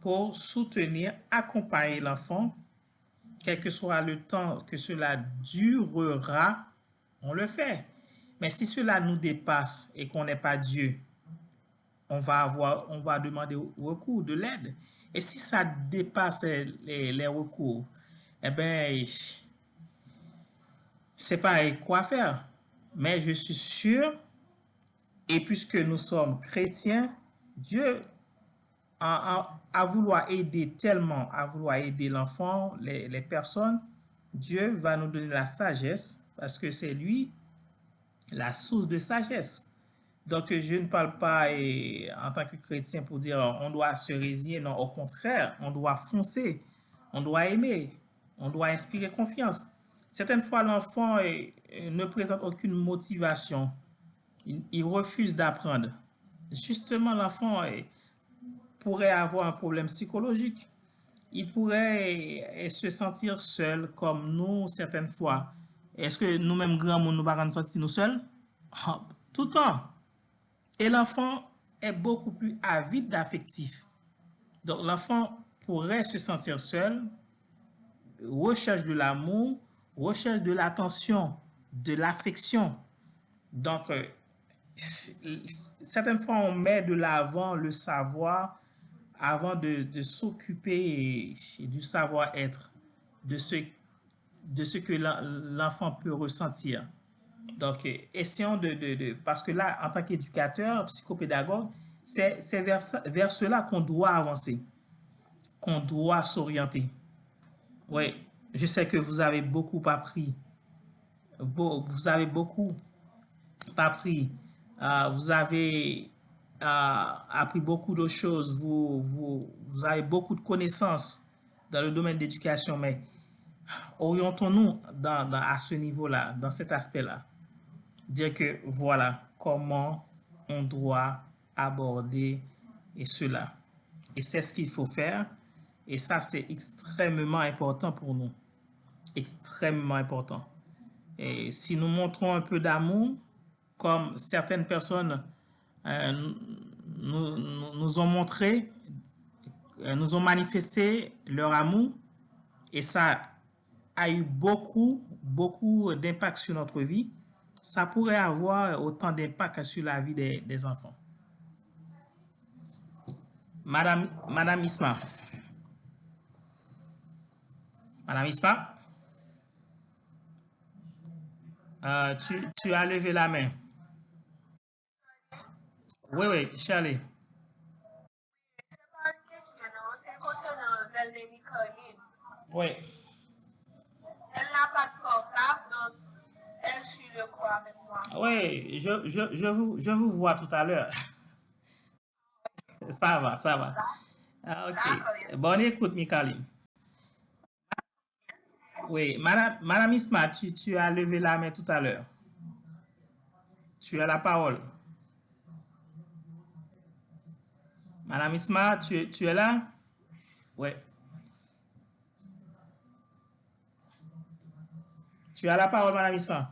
pour soutenir, accompagner l'enfant, quel que soit le temps que cela durera, on le fait. Mais si cela nous dépasse et qu'on n'est pas Dieu, on va demander recours, de l'aide. Et si ça dépasse les recours, eh bien, c'est pas quoi faire. Mais je suis sûr, et puisque nous sommes chrétiens, Dieu, à vouloir aider tellement, à vouloir aider l'enfant, les personnes, Dieu va nous donner la sagesse, parce que c'est lui la source de sagesse. Donc, je ne parle pas en tant que chrétien pour dire on doit se résigner. Non, au contraire, on doit foncer, on doit aimer, on doit inspirer confiance. Certaines fois, l'enfant ne présente aucune motivation. Il refuse d'apprendre. Justement, l'enfant pourrait avoir un problème psychologique. Il pourrait se sentir seul, comme nous, certaines fois. Est-ce que nous-mêmes, grands, nous ne pas nous sentir nous seuls? Tout le temps. Et l'enfant est beaucoup plus avide d'affectif. Donc, l'enfant pourrait se sentir seul, recherche de l'amour, recherche de l'attention, de l'affection. Donc, certaines fois, on met de l'avant le savoir avant de s'occuper du savoir-être, de ce que l'enfant peut ressentir. Donc, essayons parce que là, en tant qu'éducateur, psychopédagogue, c'est vers cela qu'on doit avancer, qu'on doit s'orienter. Oui, je sais que vous avez beaucoup appris. Vous avez beaucoup appris. Vous avez appris beaucoup de choses. Vous avez beaucoup de connaissances dans le domaine de l'éducation, mais orientons-nous à ce niveau-là, dans cet aspect-là. Dire que voilà comment on doit aborder cela. Et c'est ce qu'il faut faire. Et ça, c'est extrêmement important pour nous. Extrêmement important. Et si nous montrons un peu d'amour, comme certaines personnes nous ont montré, nous ont manifesté leur amour, et ça a eu beaucoup d'impact sur notre vie, ça pourrait avoir autant d'impact sur la vie des enfants. Madame Isma. Madame Isma, tu as levé la main. Oui, Charlie. C'est pas une question, non, c'est concernant Verlénie Colline. Oui. Elle n'a pas de portable, donc elle suit le cours avec moi. Oui, je vous vois tout à l'heure. Ça va, ça va. Ok. Bonne écoute, Mikalim. Oui, Madame Isma, tu as levé la main tout à l'heure. Tu as la parole. Madame Isma, tu es là? Oui. Tu as la parole, Madame Isma.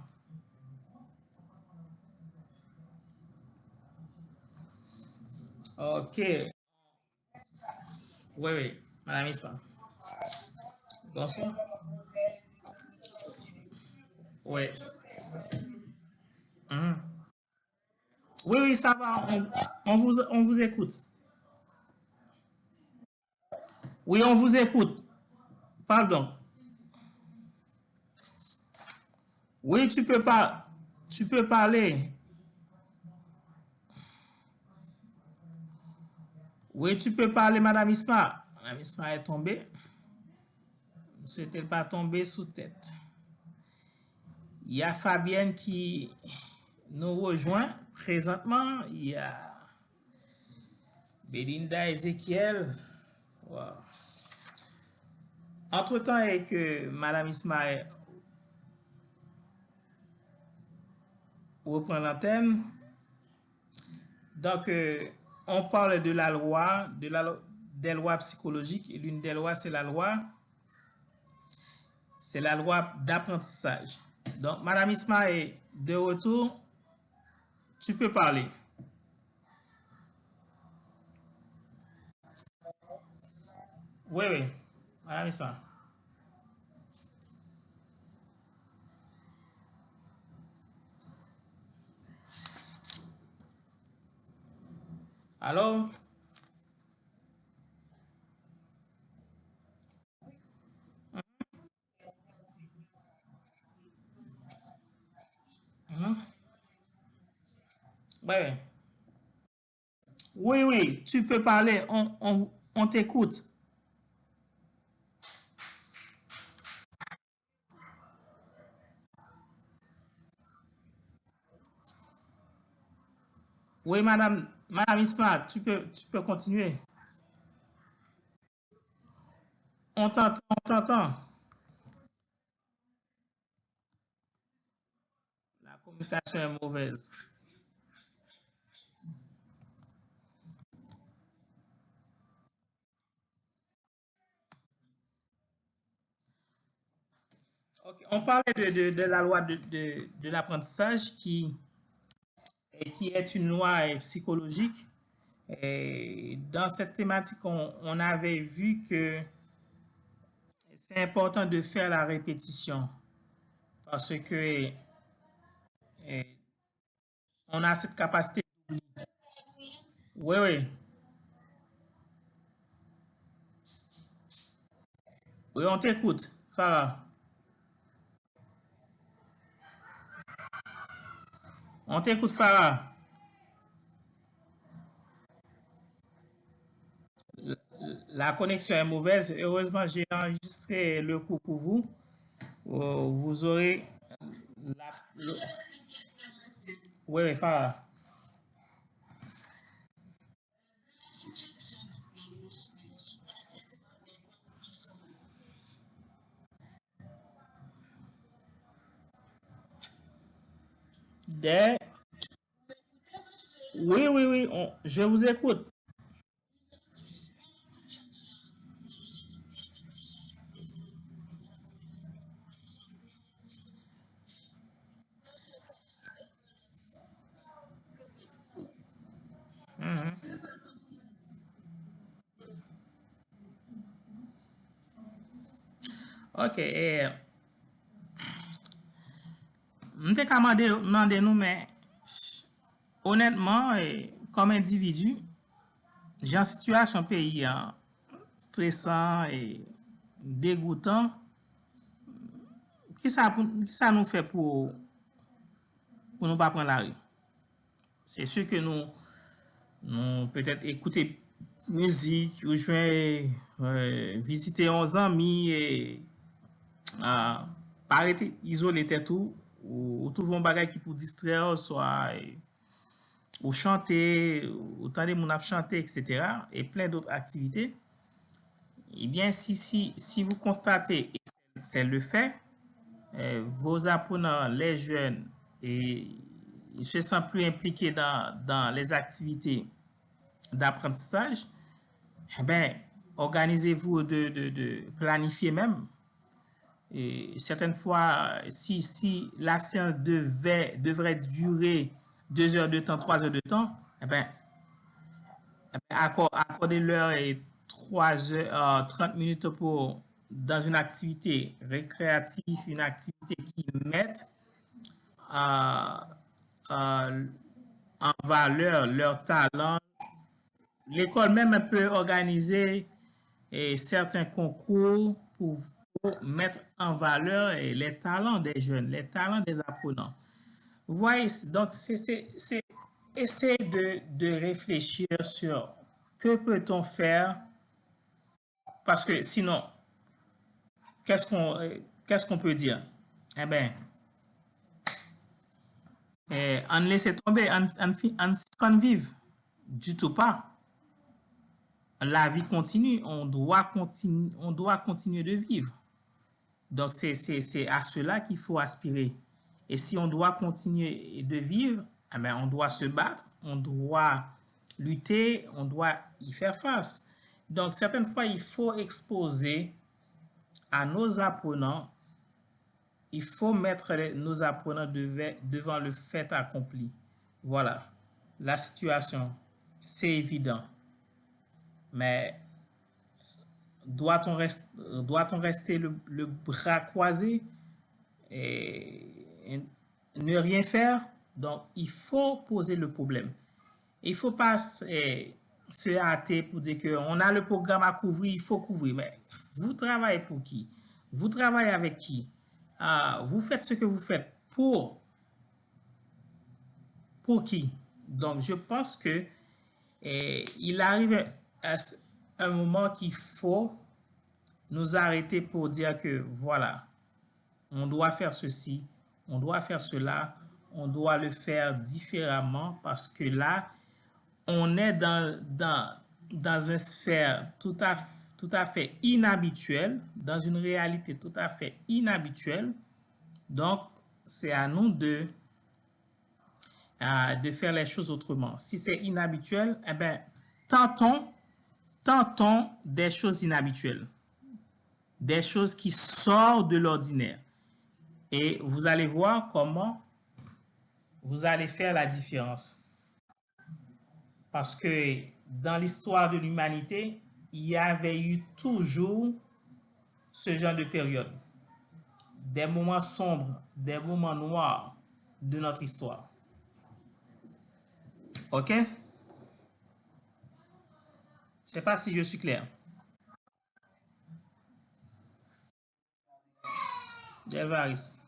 Ok. Oui, Madame Isma. Bonsoir. Oui. Mhm. Oui, ça va. On vous écoute. Oui, on vous écoute. Pardon. Oui, tu peux parler. Oui, tu peux parler, Madame Isma. Madame Isma est tombée. Ne s'est-elle pas tombée sous tête? Il y a Fabienne qui nous rejoint présentement. Il y a Belinda Ezekiel. Wow. Entre-temps, et que Madame Isma reprend l'antenne, donc on parle de la loi, des lois psychologiques, et l'une des lois, c'est la loi d'apprentissage. Donc, Madame Isma est de retour. Tu peux parler. Oui, oui. Madame Isma. Allô? Ouais. Oui, oui, tu peux parler. On t'écoute. Oui, Madame Isma, tu peux continuer. On t'entend, on t'entend. La communication est mauvaise. Ok, on parlait de la loi de l'apprentissage qui est une loi psychologique. Et dans cette thématique, on avait vu que c'est important de faire la répétition parce que eh, on a cette capacité. Oui, oui, oui, on t'écoute, Farah. On t'écoute, Farah. La connexion est mauvaise. Heureusement, j'ai enregistré le coup pour vous. Vous aurez la... le- Oui, oui, Farah. Des... Oui, oui, oui, je vous écoute. Ok, m'te ka mande nou men, honnêtement, comme individu, j'en situation pays stressant et dégoûtant, qui ça nous fait pour nous pas prendre la rue? C'est sûr que nous peut-être écouter musique, ou jouer, visiter 11 amis et euh, pas arrêter isoler tête ou trouver un bagage qui pour distraire, soit ou chanter, ou tendre mon ap chanter, etc. Et plein d'autres activités. Eh bien, si vous constatez, et c'est le fait, vos apprenants, les jeunes, et ils se sentent plus impliqués dans les activités d'apprentissage, eh bien, organisez-vous de planifier même. Et certaines fois, si la séance devrait durer 2 heures de temps, 3 heures de temps, eh bien, accordez-leur 3 heures, 30 minutes dans une activité récréative, une activité qui mette euh, euh, en valeur leur talent. L'école même peut organiser certains concours pour mettre en valeur les talents des jeunes, les talents des apprenants. Vous voyez, donc essayer de réfléchir sur que peut-on faire parce que sinon, qu'est-ce qu'on peut dire? Eh bien, on laisse tomber, on vive. Du tout pas. La vie continue, on doit continuer de vivre. Donc, c'est à cela qu'il faut aspirer. Et si on doit continuer de vivre, eh bien, on doit se battre, on doit lutter, on doit y faire face. Donc, certaines fois, il faut exposer à nos apprenants, il faut mettre nos apprenants devant le fait accompli. Voilà, la situation, c'est évident. Mais doit-on rester le bras croisé et ne rien faire? Donc, il faut poser le problème. Il ne faut pas se hâter pour dire qu'on a le programme à couvrir, il faut couvrir. Mais vous travaillez pour qui? Vous travaillez avec qui? Vous faites ce que vous faites pour qui? Donc, je pense que il arrive à un moment qu'il faut nous arrêter pour dire que voilà, on doit faire ceci, on doit faire cela, on doit le faire différemment parce que là, on est dans une sphère tout à fait inhabituelle, dans une réalité tout à fait inhabituelle. Donc, c'est à nous de faire les choses autrement. Si c'est inhabituel, eh bien, tentons des choses inhabituelles, des choses qui sortent de l'ordinaire. Et vous allez voir comment vous allez faire la différence. Parce que dans l'histoire de l'humanité, il y avait eu toujours ce genre de période. Des moments sombres, des moments noirs de notre histoire. OK? Je ne sais pas si je suis clair. Delvaris.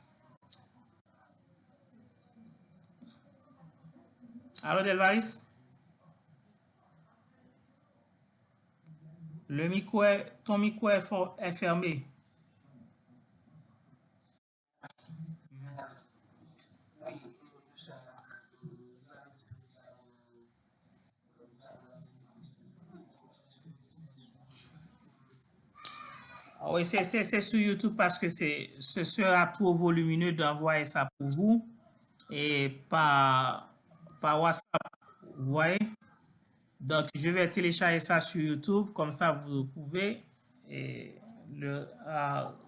Allô, Delvaris? Ton micro est fermé. Oui, c'est sur YouTube parce que ce sera trop volumineux d'envoyer ça pour vous et par WhatsApp. Vous voyez? Donc, je vais télécharger ça sur YouTube, comme ça vous pouvez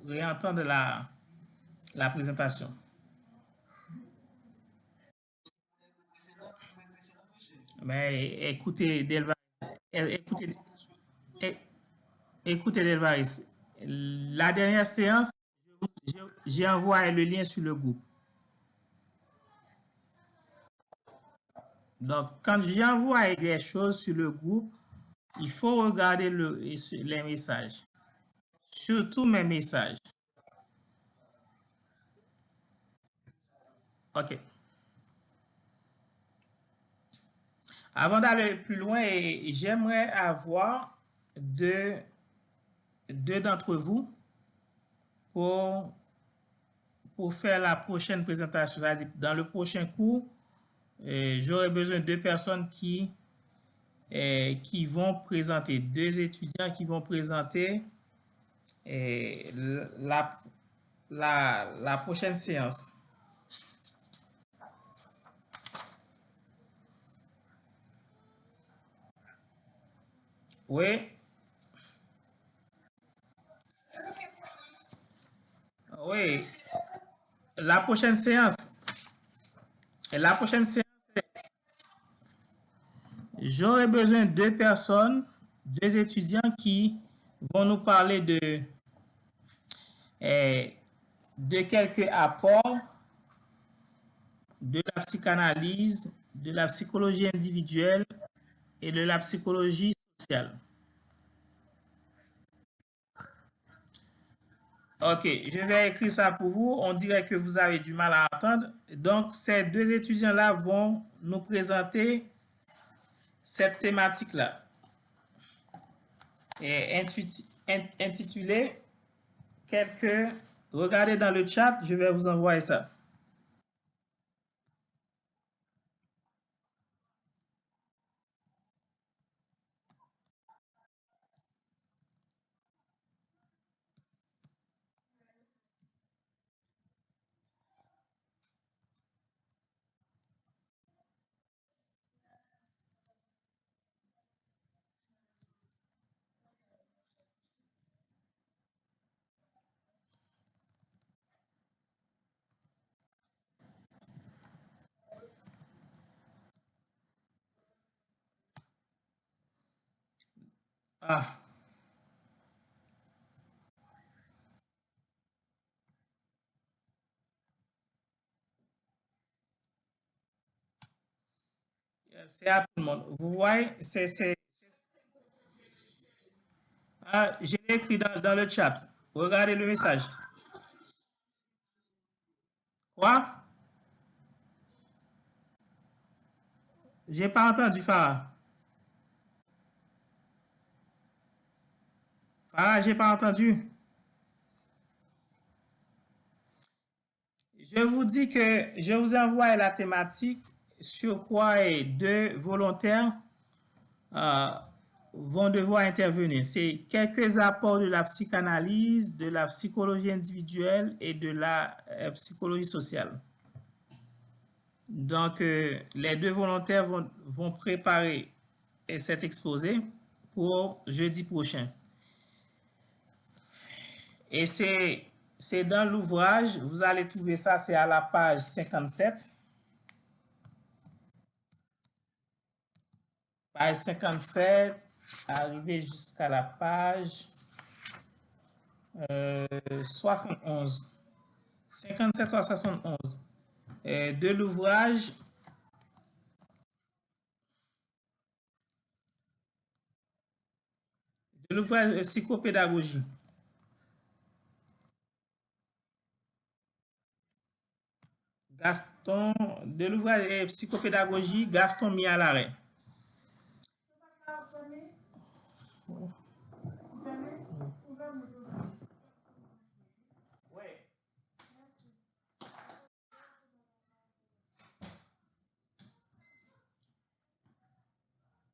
réentendre la présentation. Mais écoutez, Delvaris, écoutez, écoutez, Delvaris, la dernière séance, j'ai envoyé le lien sur le groupe. Donc, quand j'envoie des choses sur le groupe, il faut regarder les messages. Surtout mes messages. OK. Avant d'aller plus loin, j'aimerais avoir deux d'entre vous pour, pour faire la prochaine présentation. Dans le prochain cours, j'aurai besoin de deux personnes qui vont présenter, deux étudiants qui vont présenter la, la prochaine séance. Oui, oui. La prochaine séance, la prochaine séance, j'aurai besoin de deux personnes, deux étudiants qui vont nous parler de quelques apports de la psychanalyse, de la psychologie individuelle et de la psychologie sociale. Ok, je vais écrire ça pour vous. On dirait que vous avez du mal à entendre. Donc, ces deux étudiants-là vont nous présenter cette thématique-là, et intitulée quelques... Regardez dans le chat, je vais vous envoyer ça. Ah, c'est à tout le monde. Vous voyez, ah, je l'ai écrit dans le chat. Regardez le message. Quoi? J'ai pas entendu Farah. Farah, j'ai pas entendu. Je vous dis que je vous envoie la thématique sur quoi deux volontaires euh, vont devoir intervenir. C'est quelques apports de la psychanalyse, de la psychologie individuelle et de la psychologie sociale. Donc, les deux volontaires vont préparer cet exposé pour jeudi prochain. Et c'est dans l'ouvrage, vous allez trouver ça, c'est à la page 57. Page 57, arrivé jusqu'à la page 71. 57 à 71. De l'ouvrage psychopédagogie. Gaston, de l'ouvrage psychopédagogie, Gaston mis à l'arrêt.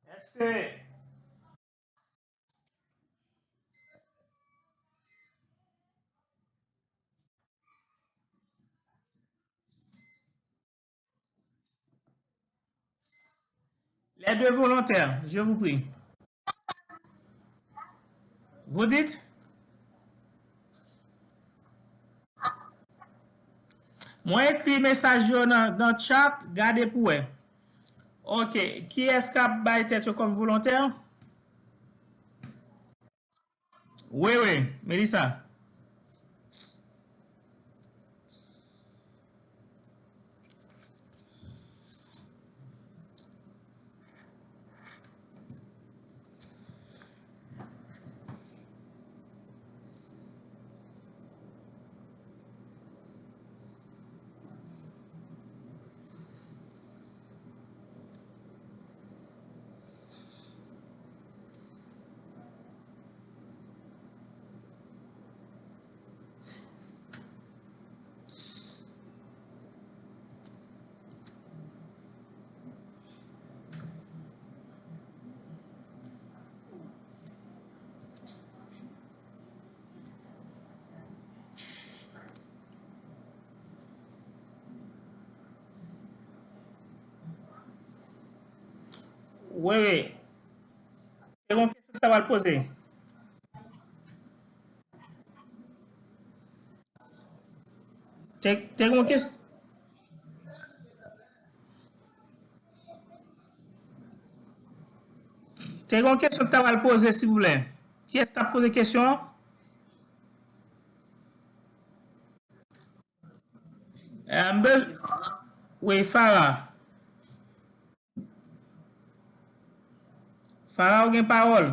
Est-ce que les deux volontaires, je vous prie. Vous dites? Moi, écrit message dans le chat, gardez pour eux. Ok, qui est-ce qui a été comme volontaire? Oui, oui, Mélissa. Oui, oui. C'est une question que tu vas le poser. C'est une question. C'est une question que tu vas le poser, s'il vous plaît. Qui est-ce qui t'a posé question? Oui, Farah. Farah, ou parole?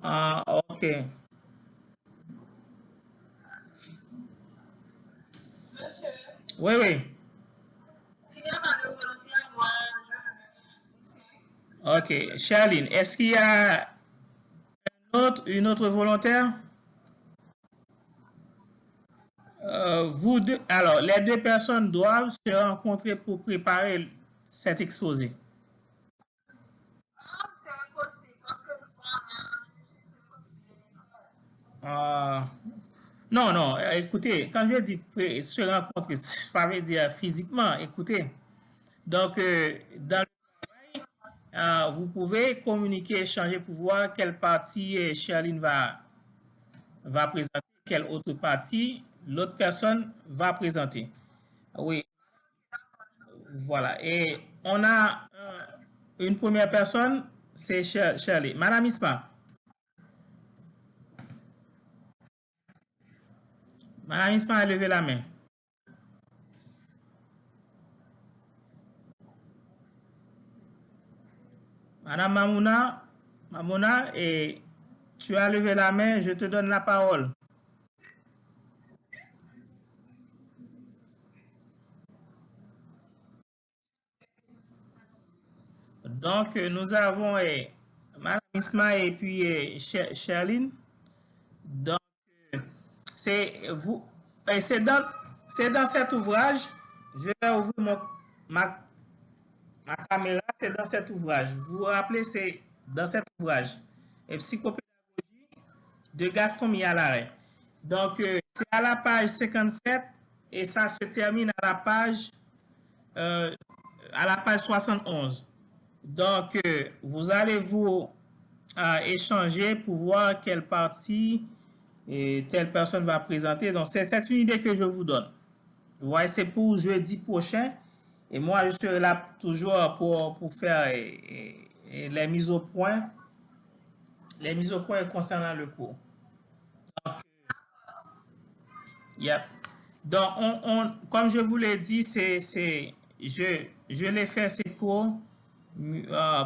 Ah, ok. Monsieur, Oui, oui. s'il n'y a pas de volontaire, moi, Ok. Charline, est-ce qu'il y a une autre volontaire? Vous deux, alors, les deux personnes doivent se rencontrer pour préparer cet exposé. c'est impossible parce que moi, je suis sur le comité. Ah, non, non, écoutez, quand je dis se rencontrer, ça veut dire physiquement, écoutez. Donc, vous pouvez communiquer, échanger pour voir quelle partie Charline va présenter, quelle autre partie l'autre personne va présenter. Oui, voilà. Et on a une première personne, c'est Shirley. Madame Isma. Madame Isma a levé la main. Madame Mamouna, Mamouna, et tu as levé la main, je te donne la parole. Donc, nous avons Madame Isma et puis Charline. Donc, c'est vous, c'est dans cet ouvrage. Je vais ouvrir ma, ma caméra, c'est dans cet ouvrage. Vous vous rappelez, c'est dans cet ouvrage. Et psychopédagogie de Gaston Mialaré. Donc, c'est à la page 57 et ça se termine euh, à la page 71. Donc, vous allez vous échanger pour voir quelle partie telle personne va présenter. Donc, c'est une idée que je vous donne. Vous voyez, c'est pour jeudi prochain. Et moi, je serai là toujours pour faire les mises au point. Les mises au point concernant le cours. Donc, yep. Donc comme je vous l'ai dit, je l'ai fait, c'est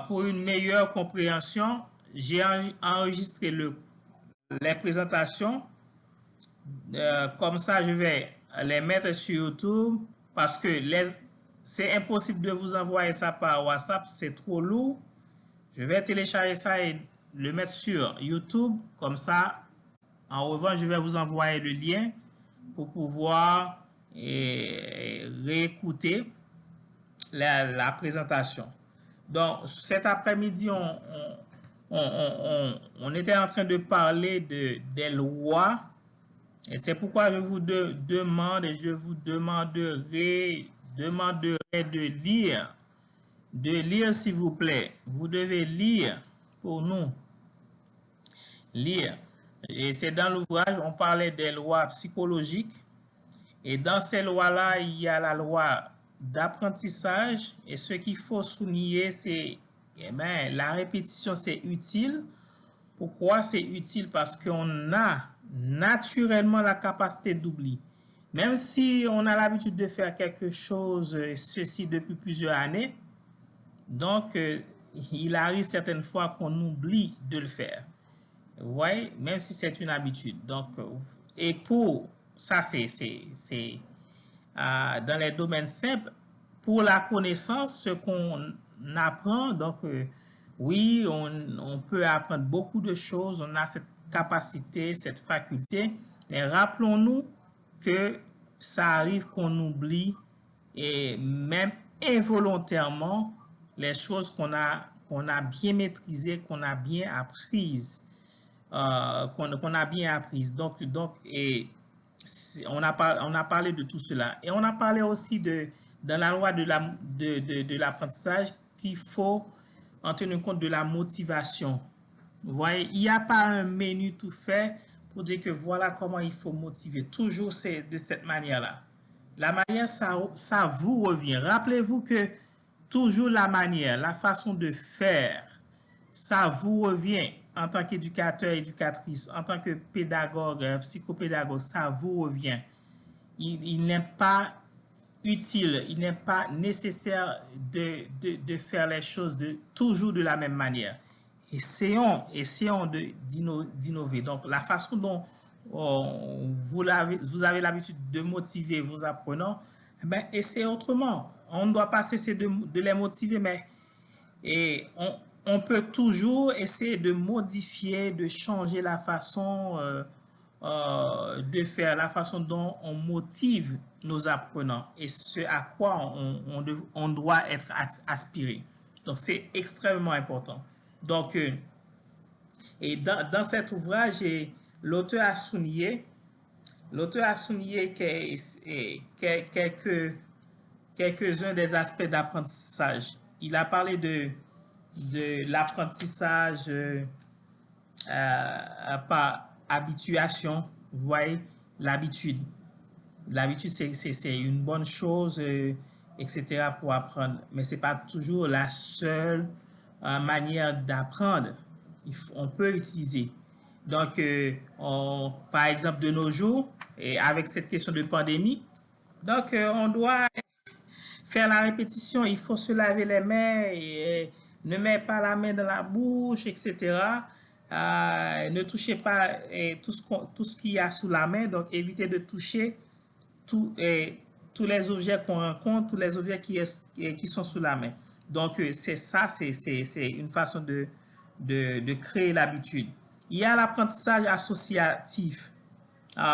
pour une meilleure compréhension. J'ai enregistré les présentations. Comme ça, je vais les mettre sur YouTube parce que c'est impossible de vous envoyer ça par WhatsApp, c'est trop lourd. Je vais télécharger ça et le mettre sur YouTube. Comme ça, en revanche, je vais vous envoyer le lien pour pouvoir réécouter la présentation. Donc, cet après-midi, on était en train de parler des lois. Et c'est pourquoi je vous demande et je vous demanderai de lire s'il vous plaît. Vous devez lire pour nous. Lire. Et c'est dans l'ouvrage, on parlait des lois psychologiques. Et dans ces lois-là, il y a la loi d'apprentissage. Et ce qu'il faut souligner, c'est la répétition, c'est utile. Pourquoi c'est utile? Parce qu'on a naturellement la capacité d'oubli. Même si on a l'habitude de faire quelque chose, ceci depuis plusieurs années, donc il arrive certaines fois qu'on oublie de le faire. Vous voyez, même si c'est une habitude. Donc, et pour ça, c'est dans les domaines simples. Pour la connaissance, ce qu'on apprend, donc oui, on peut apprendre beaucoup de choses, on a cette capacité, cette faculté, mais rappelons-nous que ça arrive qu'on oublie et même involontairement les choses qu'on a bien maîtrisées, qu'on a bien apprises. Qu'on a bien apprises. Donc et on a parlé de tout cela. Et on a parlé aussi dans la loi de l'apprentissage qu'il faut en tenir compte de la motivation. Vous voyez, il n'y a pas un menu tout fait pour dire que voilà comment il faut motiver. Toujours c'est de cette manière-là. La manière, ça vous revient. Rappelez-vous que toujours la manière, la façon de faire, ça vous revient en tant qu'éducateur, éducatrice, en tant que pédagogue, psychopédagogue, ça vous revient. Il n'est pas utile, il n'est pas nécessaire de faire les choses toujours de la même manière. essayons d'innover. Donc, la façon dont vous avez l'habitude de motiver vos apprenants, ben, essayez autrement. On ne doit pas cesser de les motiver, mais et on peut toujours essayer de modifier, de changer la façon de faire, la façon dont on motive nos apprenants et ce à quoi on doit être aspiré. Donc, c'est extrêmement important. Donc, et dans cet ouvrage, l'auteur a souligné, quelques-uns des aspects d'apprentissage. Il a parlé de l'apprentissage par habituation. Vous voyez, l'habitude. L'habitude, c'est une bonne chose, etc. pour apprendre. Mais ce n'est pas toujours la seule manière d'apprendre. On peut utiliser. Donc, par exemple, de nos jours, et avec cette question de pandémie, donc on doit faire la répétition, il faut se laver les mains, et ne mets pas la main dans la bouche, etc. Ne touchez pas tout ce qu'il y a sous la main, donc évitez de toucher tous les objets qu'on rencontre, tous les objets qui sont sous la main. Donc, c'est ça, c'est une façon de créer l'habitude. Il y a l'apprentissage associatif.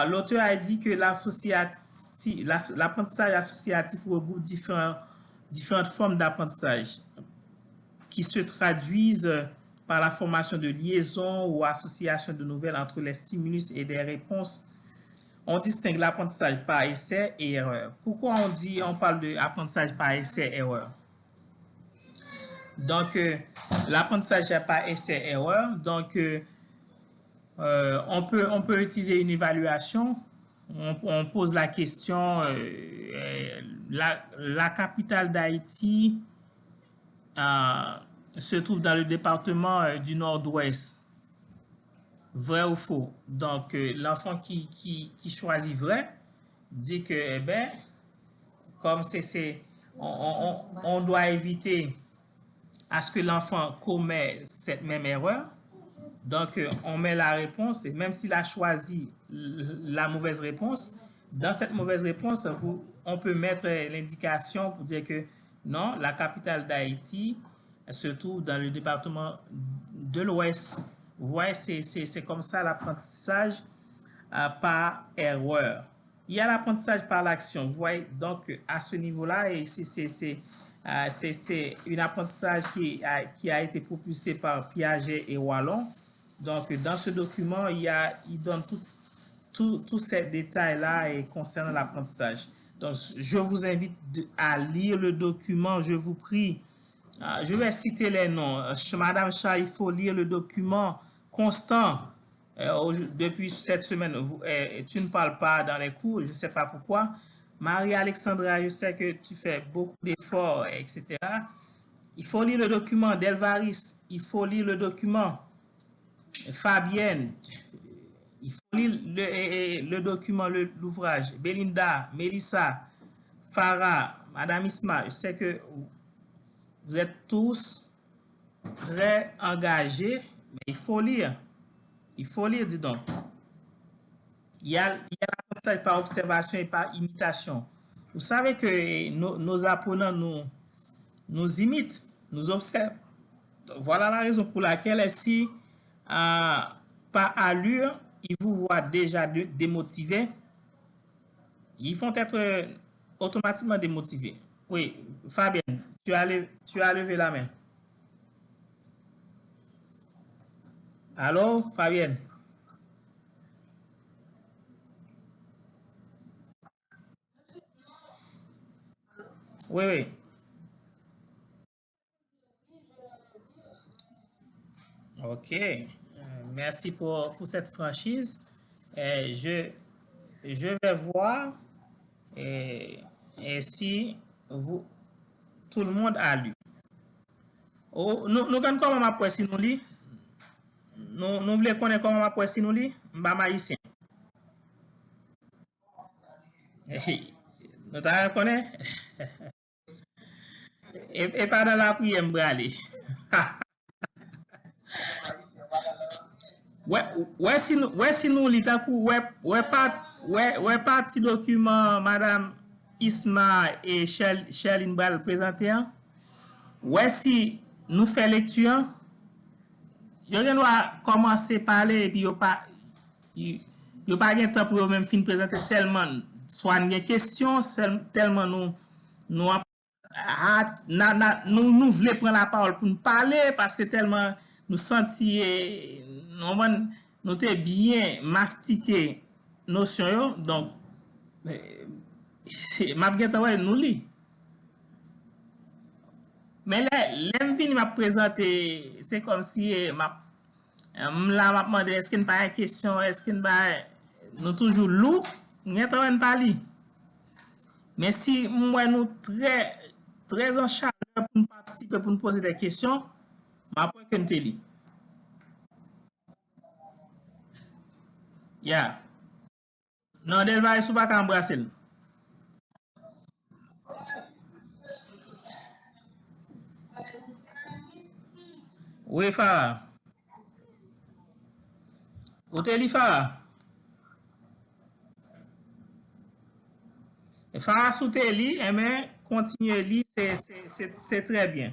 L'auteur a dit que l'apprentissage associatif regroupe différentes formes d'apprentissage qui se traduisent par la formation de liaisons ou association de nouvelles entre les stimulus et des réponses. On distingue l'apprentissage par essai et erreur. Pourquoi on parle d'apprentissage par essai et erreur? Donc, l'apprentissage par essai et erreur, donc, on peut utiliser une évaluation. On pose la question, la capitale d'Haïti se trouve dans le département du Nord-Ouest. Vrai ou faux? Donc, l'enfant qui choisit vrai dit que, eh ben, comme on doit éviter à ce que l'enfant commet cette même erreur. Donc, on met la réponse, et même s'il a choisi la mauvaise réponse, dans cette mauvaise réponse, on peut mettre l'indication pour dire que non, la capitale d'Haïti se trouve dans le département de l'Ouest. Vous voyez, c'est comme ça l'apprentissage par erreur. Il y a l'apprentissage par l'action. Vous voyez, donc à ce niveau-là, c'est un apprentissage qui a été propulsé par Piaget et Wallon. Donc, dans ce document, il donne tous ces détails-là concernant l'apprentissage. Donc, je vous invite à lire le document, je vous prie. Je vais citer les noms. Madame Chat, il faut lire le document constant. Depuis cette semaine, tu ne parles pas dans les cours, je ne sais pas pourquoi. Marie-Alexandra, je sais que tu fais beaucoup d'efforts, etc. Il faut lire le document. Delvaris, il faut lire le document. Fabienne, il faut lire le document, l'ouvrage. Belinda, Melissa, Farah, Madame Isma, je sais que vous êtes tous très engagés, mais il faut lire. Il faut lire, dis donc. Il y a l'apprentissage par observation et par imitation. Vous savez que nos apprenants nous imitent, nous observent. Voilà la raison pour laquelle si par allure, ils vous voient déjà démotivés, ils vont être automatiquement démotivés. Oui, Fabienne, tu as levé la main. Allô, Fabienne? Oui, oui. Ok. Merci pour cette franchise. Je vais voir et si tout le monde a lu. Oh, nous connaissons comment ma si nous lit. Nous voulons connaître comment ma si nous lit. Mba maïsien. Nous t'en connaissons. Et pas dans la prière, m'brale. Ouais, si nous, l'état coup, ouais, parti document, Madame Isma et Charline Bal présenté, hein. Ouais, si nous fait lecture, yo gen doit commencer à parler et puis yo pas gen temps pour yo même fin présenter tellement soit une question tellement nous nous voulons prendre la parole pour nous parler parce que tellement nous senti nous t'es bien mastiqué notion yo donc m'a gen temps ouais nous li mais là l'envie m'a présenté c'est comme si là m'a demandé est-ce qu'il n'y a pas une question est-ce qu'il n'y a pas nous toujours lourd n'y pas parler mais si moi nous très en charge pour nous participer pour nous poser des questions m'a pas que nous te li yeah non Delva sou pas embrasser oui Farah ou te li Farah Farah sou te li mais continuer li c'est très bien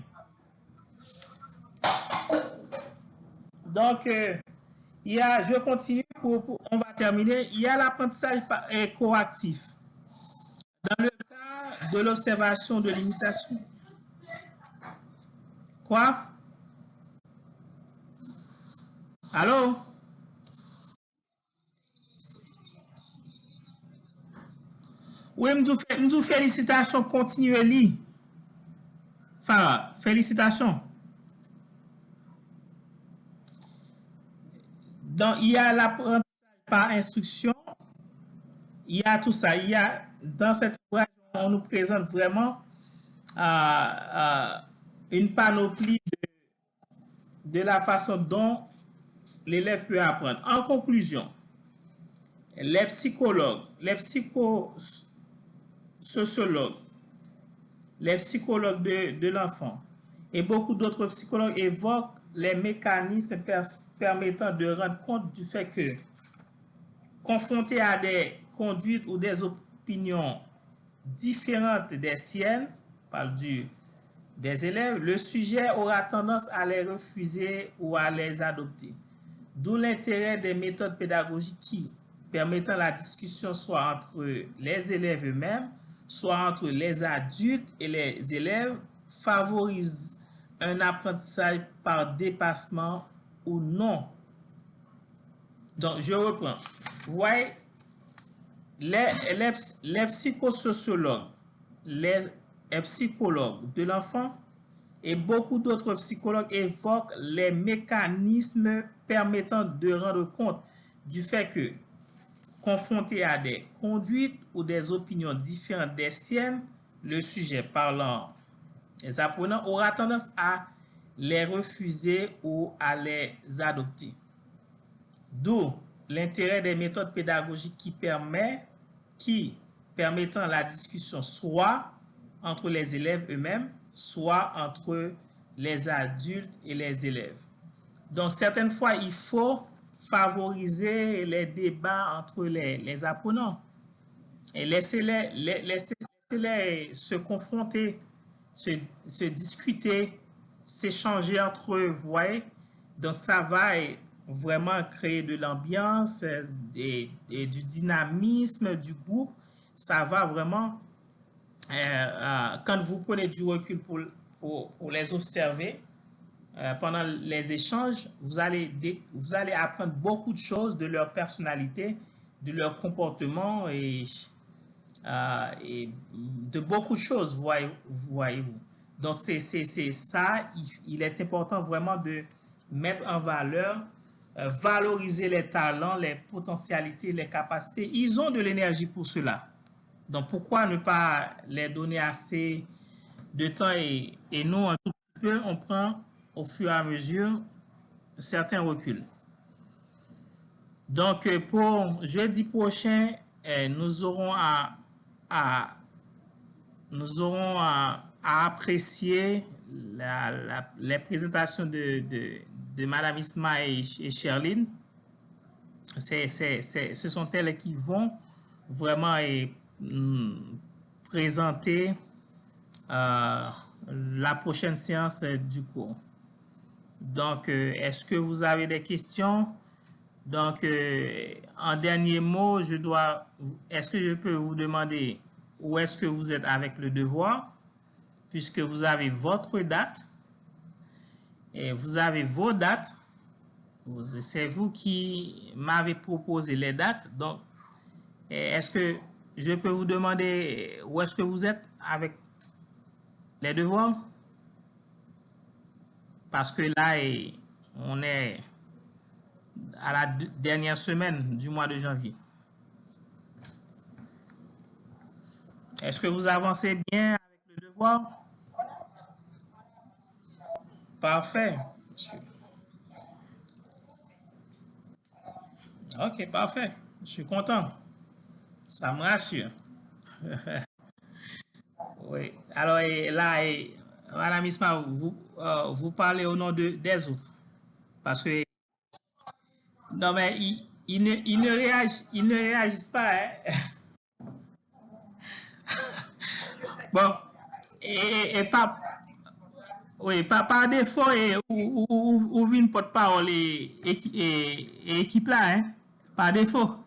donc je continue on va terminer. Il y a l'apprentissage coactif. Dans le cas de l'observation de l'imitation. Quoi? Allô? Oui, m'dou félicitations continuelles. Farah, félicitations. Donc, il y a l'apprentissage par instruction. Il y a tout ça. Il y a, dans cette ouvrage, on nous présente vraiment une panoplie de la façon dont l'élève peut apprendre. En conclusion, les psychologues, les psychosociologues, les psychologues de l'enfant et beaucoup d'autres psychologues évoquent les mécanismes permettant de rendre compte du fait que, confronté à des conduites ou des opinions différentes des siennes, parle des élèves, le sujet aura tendance à les refuser ou à les adopter. D'où l'intérêt des méthodes pédagogiques qui, permettant la discussion soit entre les élèves eux-mêmes, soit entre les adultes et les élèves, favorisent un apprentissage par dépassement ou non. Donc, je reprends. Vous voyez, les psychosociologues, les psychologues de l'enfant et beaucoup d'autres psychologues évoquent les mécanismes permettant de rendre compte du fait que, confronté à des conduites ou des opinions différentes des siennes, le sujet parlant des apprenants aura tendance à les refuser ou à les adopter. D'où l'intérêt des méthodes pédagogiques qui permettant la discussion soit entre les élèves eux-mêmes, soit entre les adultes et les élèves. Donc, certaines fois, il faut favoriser les débats entre les apprenants et laisser-les se confronter, se discuter, s'échanger entre eux, vous voyez. Donc, ça va vraiment créer de l'ambiance, et du dynamisme du groupe. Ça va vraiment, quand vous prenez du recul pour les observer, pendant les échanges, vous allez apprendre beaucoup de choses de leur personnalité, de leur comportement et de beaucoup de choses, voyez-vous. Donc, c'est ça, il est important vraiment de mettre en valeur, valoriser les talents, les potentialités, les capacités. Ils ont de l'énergie pour cela. Donc, pourquoi ne pas les donner assez de temps et nous, un tout petit peu, on prend au fur et à mesure certains reculs. Donc, pour jeudi prochain, nous aurons à apprécier les présentations de Madame Isma et Sherline. ce sont elles qui vont vraiment présenter la prochaine séance du cours. Donc, est-ce que vous avez des questions? Donc, en dernier mot, est-ce que je peux vous demander où est-ce que vous êtes avec le devoir, puisque vous avez votre date et vous avez vos dates. C'est vous qui m'avez proposé les dates. Donc, est-ce que je peux vous demander où est-ce que vous êtes avec les devoirs? Parce que là, on est à la dernière semaine du mois de janvier. Est-ce que vous avancez bien avec le devoir? Parfait. Ok, parfait. Je suis content. Ça me rassure. Oui. Alors là, Madame Isma, vous parlez au nom des autres. Parce que, non, mais ils ne réagissent pas. Hein. Bon, et pas, oui, par défaut, ouvre une porte-parole et équipe là, hein, par défaut.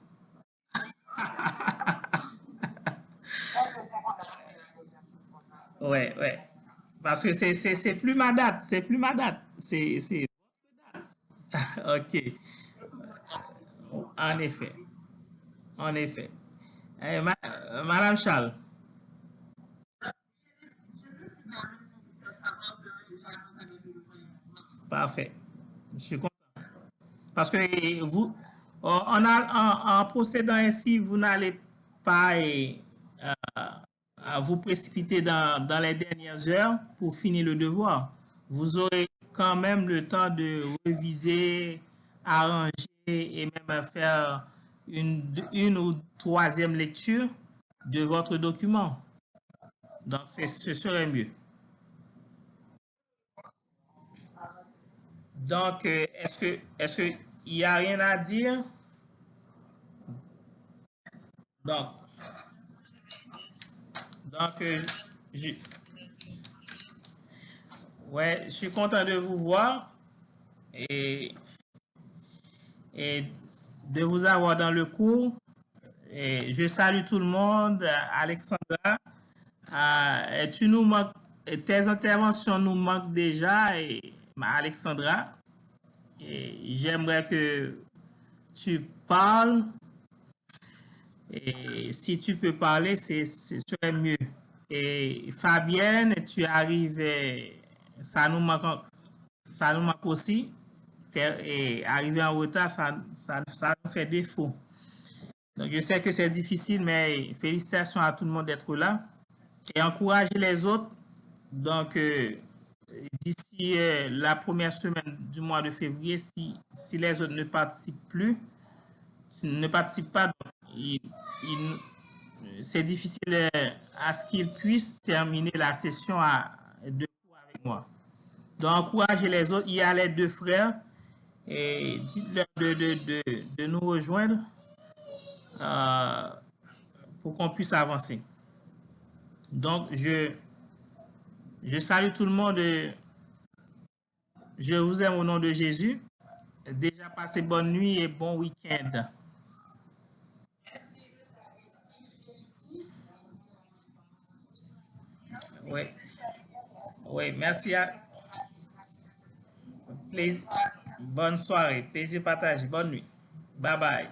Ouais, ouais. Parce que c'est plus ma date, c'est plus ma date. Ok. En effet, en effet. Madame Charles, parfait. Je suis content. Parce que en procédant ainsi, vous n'allez pas à vous précipiter dans les dernières heures pour finir le devoir. Vous aurez quand même le temps de réviser, arranger et même faire une ou troisième lecture de votre document. Donc, ce serait mieux. Donc, est-ce que il n'y a rien à dire? Donc, donc je, ouais, je suis content de vous voir et, et de vous avoir dans le cours. Et je salue tout le monde. Alexandra, tu nous manques, tes interventions nous manquent déjà. Et, Alexandra, j'aimerais que tu parles. Et si tu peux parler, ce serait mieux. Et Fabienne, tu arrives, ça nous manque aussi. Et arriver en retard, ça nous fait défaut. Donc, je sais que c'est difficile, mais félicitations à tout le monde d'être là. Et encourager les autres. Donc, d'ici la première semaine du mois de février, si les autres ne participent plus, ne participent pas, donc, c'est difficile à ce qu'ils puissent terminer la session à deux cours avec moi. Donc, encourager les autres. Il y a les deux frères. Et dites-leur de nous rejoindre pour qu'on puisse avancer. Donc, je salue tout le monde. Je vous aime au nom de Jésus. Déjà passez bonne nuit et bon week-end. Oui, oui, merci. Plaisir. Bonne soirée. Plaisir partagé. Bonne nuit. Bye bye.